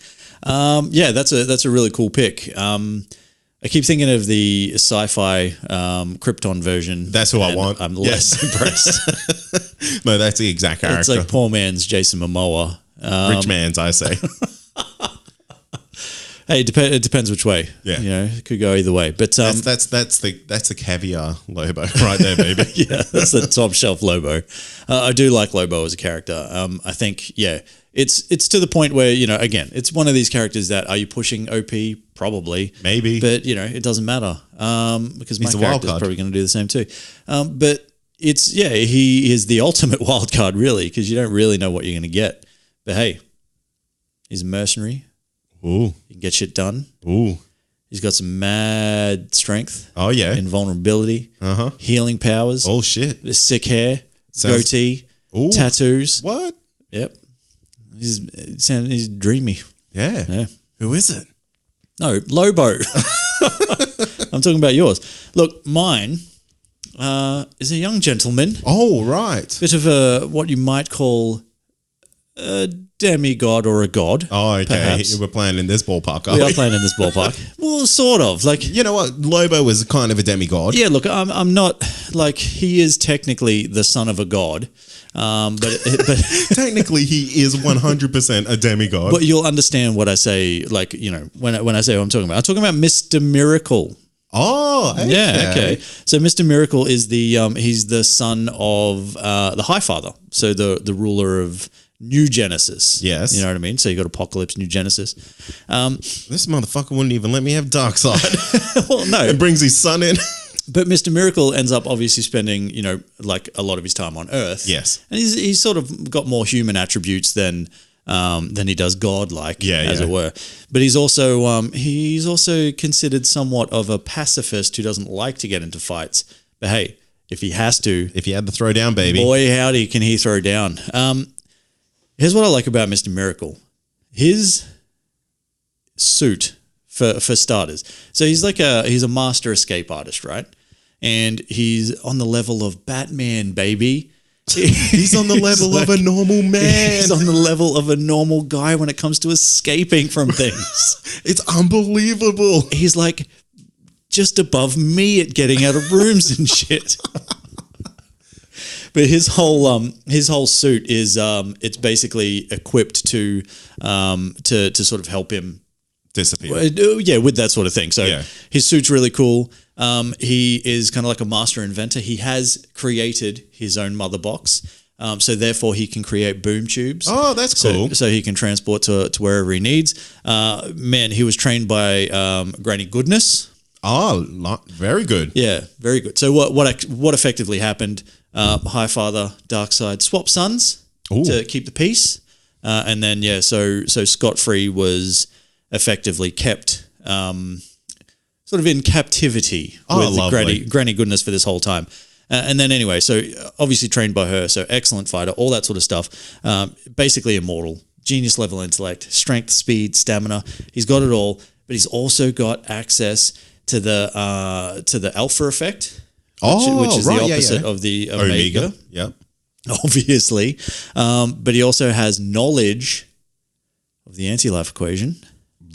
Yeah, that's a really cool pick. I keep thinking of the sci-fi Krypton version. That's who I want. I'm less impressed. No, that's the exact character. It's like poor man's Jason Momoa. Rich man's, I say. Hey, it depends which way. Yeah, it could go either way. But that's the caviar Lobo right there, baby. Yeah, that's the top shelf Lobo. I do like Lobo as a character. I think it's to the point where again, it's one of these characters that are you pushing OP? Probably, maybe, but it doesn't matter because my character's probably going to do the same too. But he is the ultimate wild card, really, because you don't really know what you're going to get. But hey, he's a mercenary. Ooh. He can get shit done. Ooh. He's got some mad strength. Oh, yeah. Invulnerability. Healing powers. Oh, shit. Sick hair. Goatee. Ooh. tattoos. What? Yep. He's dreamy. Yeah. Who is it? No, Lobo. I'm talking about yours. Look, mine is a young gentleman. Oh, right. Bit of a what you might call a demigod or a god. Oh, okay. Perhaps. We're playing in this ballpark, We are playing in this ballpark. Well, sort of. Like, You know what? Lobo is kind of a demigod. yeah, look, I'm not like he is technically the son of a god, but Technically, he is 100% a demigod. but you'll understand what I say. Like, you know, when I say what I'm talking about Mr. Miracle. Oh, okay. Yeah, okay. So Mr. Miracle is he's the son of the High Father, so the ruler of New Genesis. Yes. You know what I mean? So you got Apocalypse, New Genesis. This motherfucker wouldn't even let me have Darkseid. Well, no. And brings his son in. But Mr. Miracle ends up obviously spending, you know, like a lot of his time on Earth. Yes. And he's sort of got more human attributes than he does godlike, as it were. But he's also considered somewhat of a pacifist who doesn't like to get into fights. But hey, if he has to, If he had the throw down, baby. boy howdy, can he throw down. Here's what I like about Mr. Miracle. His suit, for starters. So he's a master escape artist, right? And he's on the level of Batman, baby. He's on the level of a normal man. He's on the level of a normal guy when it comes to escaping from things. It's unbelievable. He's like just above me at getting out of rooms and shit. But his whole suit is it's basically equipped to sort of help him Disappear. yeah, with that sort of thing. So Yeah. his suit's really cool. He is kind of like a master inventor. He has created his own mother box. So therefore he can create boom tubes. Oh, that's cool. So he can transport to wherever he needs. Man, he was trained by Granny Goodness. Oh, very good. Yeah, very good. So what effectively happened? High Father, Darkseid swap sons Ooh. to keep the peace, and then so Scott Free was effectively kept sort of in captivity with lovely. Granny Goodness for this whole time. And then anyway, so obviously trained by her, so excellent fighter, all that sort of stuff. Basically immortal, genius level intellect, strength, speed, stamina. He's got it all, but he's also got access to the alpha effect, which is the opposite of the Omega. Yep. Obviously. But he also has knowledge of the anti-life equation.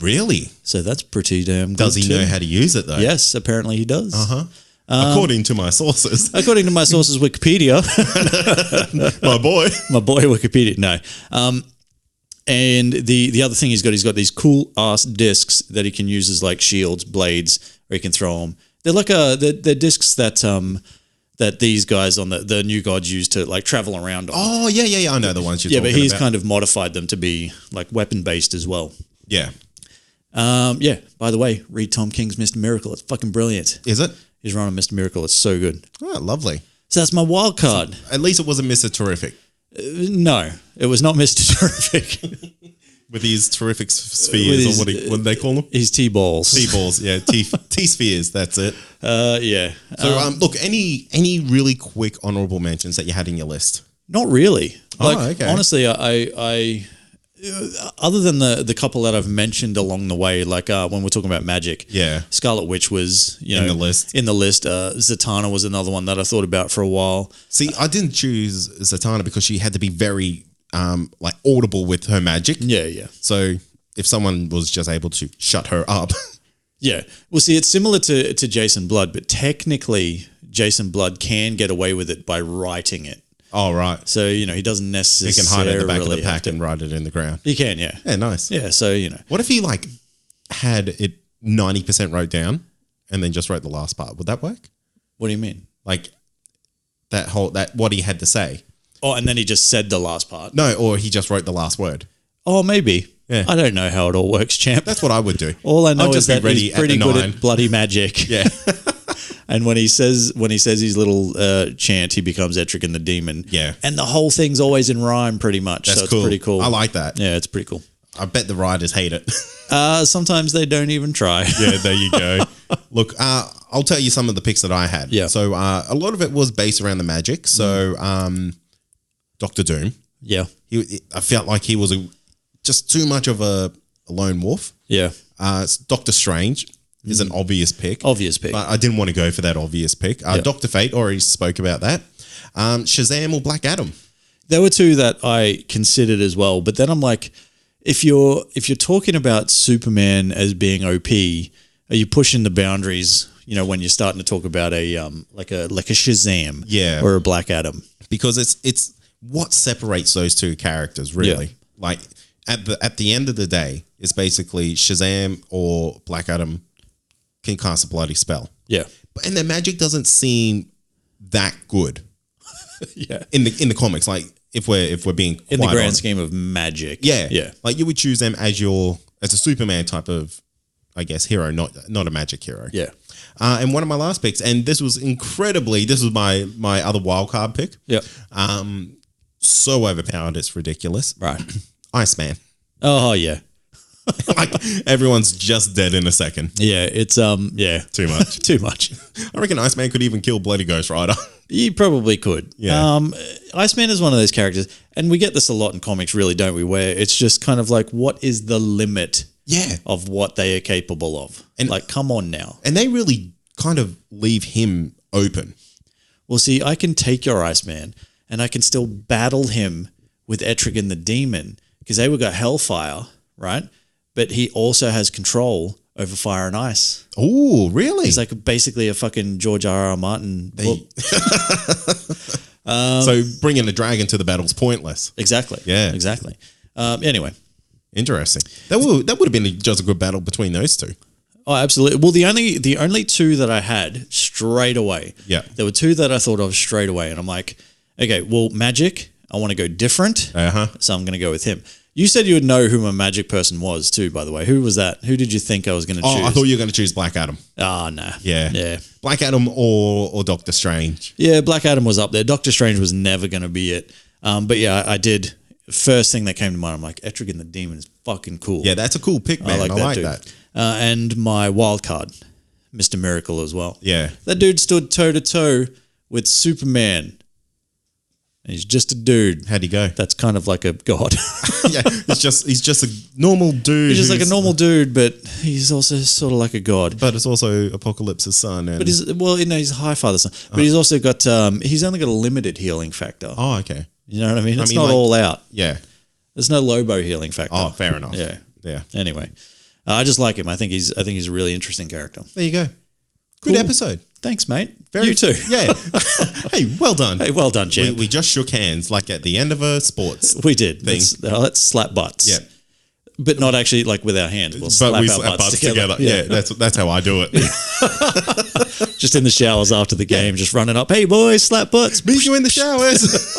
Really? So that's pretty damn good. Does he know how to use it though? Yes, apparently he does. According to my sources. According to my sources, Wikipedia. My boy. My boy Wikipedia. No. And the other thing he's got these cool ass discs that he can use as like shields, blades, or he can throw them. They're like they're discs that these guys on the new gods use to like travel around on. Oh, yeah. I know the ones you're talking about. Yeah, but he's kind of modified them to be like weapon based as well. Yeah. Yeah. By the way, read Tom King's Mr. Miracle. It's fucking brilliant. Is it? His run on Mr. Miracle. It's so good. Oh, lovely. So that's my wild card. At least it wasn't Mr. Terrific. No, it was not Mr. Terrific. With his terrific spheres, or what do they call them? His T-balls. T-balls, yeah. T-spheres, that's it. Yeah. So, look, any really quick honourable mentions that you had in your list? Not really. Like, okay. Honestly, I other than the couple that I've mentioned along the way, like when we're talking about magic, Yeah. Scarlet Witch was In the list. In the list, Zatanna was another one that I thought about for a while. See, I didn't choose Zatanna because she had to be very like audible with her magic. Yeah. So if someone was just able to shut her up. Yeah. Well, see, it's similar to Jason Blood, but technically Jason Blood can get away with it by writing it. Oh, right. So, he doesn't necessarily He can hide it at the back of the pack and write it in the ground. He can, yeah. Yeah, nice. Yeah, so, What if he like had it 90% wrote down and then just wrote the last part? Would that work? What do you mean? Like that what he had to say. Oh, and then he just said the last part. No, or he just wrote the last word. Oh, maybe. Yeah. I don't know how it all works, champ. That's what I would do. All I know I'll is just be that ready he's at pretty the good 9. at bloody magic. Yeah. And when he says his little chant, he becomes Etrigan the Demon. Yeah. And the whole thing's always in rhyme pretty much. That's so it's cool. pretty cool. I like that. Yeah, it's pretty cool. I bet the writers hate it. Sometimes they don't even try. Yeah, there you go. Look, I'll tell you some of the picks that I had. Yeah. So a lot of it was based around the magic. So Doctor Doom. Yeah. I felt like he was just too much of a lone wolf. Yeah. Doctor Strange is an obvious pick. But I didn't want to go for that obvious pick. Dr. Fate, already spoke about that. Shazam or Black Adam. There were two that I considered as well, but then I'm like, if you're talking about Superman as being OP, are you pushing the boundaries? You know, when you're starting to talk about a like a Shazam, or a Black Adam, because it's what separates those two characters really. Yeah. Like at the end of the day, it's basically Shazam or Black Adam can cast a bloody spell. Yeah, and their magic doesn't seem that good. Yeah, in the comics, like if we're being in the grand honest. scheme of magic, yeah, like you would choose them as a Superman type of, I guess, hero, not a magic hero. Yeah. And one of my last picks, and this was my other wildcard pick. Yeah. So overpowered, it's ridiculous. Right. Iceman. Oh yeah. Like everyone's just dead in a second. Yeah, it's too much. Too much. I reckon Iceman could even kill bloody Ghost Rider. You probably could. Yeah. Iceman is one of those characters, and we get this a lot in comics, really, don't we? Where it's just kind of like, what is the limit? Yeah. Of what they are capable of. And like, come on now. And they really kind of leave him open. Well, see, I can take your Iceman and I can still battle him with Etrigan the Demon because they got Hellfire, right? But he also has control over fire and ice. Oh, really? He's like basically a fucking George R.R. Martin book. So bringing a dragon to the battle is pointless. Exactly. Yeah. Exactly. Anyway. Interesting. That would have been just a good battle between those two. Oh, absolutely. Well, the only two that I had straight away. Yeah. There were two that I thought of straight away, and I'm like, okay, well, magic. I want to go different. So I'm going to go with him. You said you would know who my magic person was too, by the way. Who was that? Who did you think I was going to choose? Oh, I thought you were going to choose Black Adam. Oh, nah. Yeah. Yeah. Black Adam or Doctor Strange. Yeah, Black Adam was up there. Doctor Strange was never going to be it. But yeah, I did. First thing that came to mind, I'm like, Etrigan the Demon is fucking cool. Yeah, that's a cool pick, man. I like that. And my wild card, Mr. Miracle as well. Yeah. That dude stood toe-to-toe with Superman. And he's just a dude. How'd he go? That's kind of like a god. Yeah, he's just a normal dude. He's just like a normal dude, but he's also sort of like a god. But it's also Apocalypse's son. And he's Highfather's son. But he's also got, he's only got a limited healing factor. Oh, okay. You know what I mean? It's not all out. Yeah. There's no Lobo healing factor. Oh, fair enough. Yeah. Yeah. Anyway, I just like him. I think he's a really interesting character. There you go. Good episode. Thanks, mate. You too. Yeah. Hey, well done. Hey, well done, champ. We just shook hands like at the end of a sports We did. thing. Let's slap butts. Yeah. but not actually like with our hands. We'll slap our butts together. Yeah, that's how I do it. Just in the showers after the game, just running up. Hey boys, slap butts. Meet you in the showers.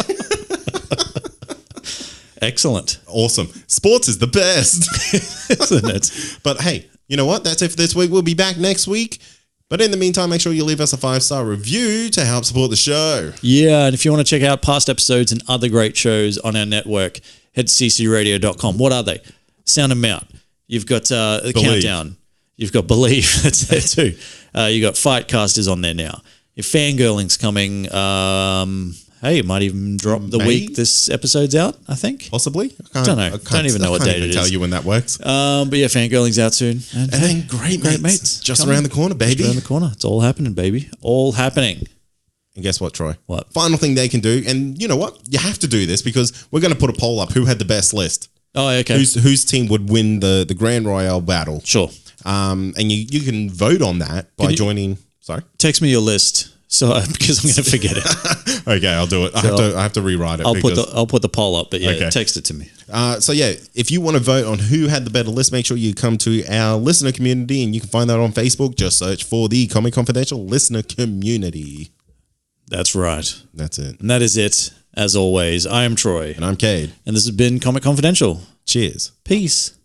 Excellent. Awesome. Sports is the best. Isn't it? But hey, you know what? That's it for this week. We'll be back next week. But in the meantime, make sure you leave us a 5-star review to help support the show. Yeah, and if you want to check out past episodes and other great shows on our network, head to ccradio.com. What are they? Sound them out. You've got the Countdown. You've got Believe. That's there too. You got Fightcast is on there now. Your Fangirling's coming. Hey, it might even drop the week this episode's out, I think. Possibly. I don't know. Don't even know what date it is. I can't tell you when that works. But yeah, Fangirling's out soon. And then Great Mates. Just around the corner, baby. Just around the corner. It's all happening, baby. All happening. And guess what, Troy? What? Final thing they can do, and you know what? You have to do this because we're going to put a poll up. Who had the best list? Oh, okay. Whose team would win the Grand Royale battle? Sure. And you can vote on that by joining. Sorry? Text me your list. So because I'm going to forget it. Okay, I'll do it. I have to rewrite it. I'll put the poll up, but yeah, okay. Text it to me. So yeah, if you want to vote on who had the better list, make sure you come to our listener community, and you can find that on Facebook. Just search for the Comic Confidential Listener Community. That's right. That's it. And that is it. As always, I am Troy. And I'm Kade. And this has been Comic Confidential. Cheers. Peace.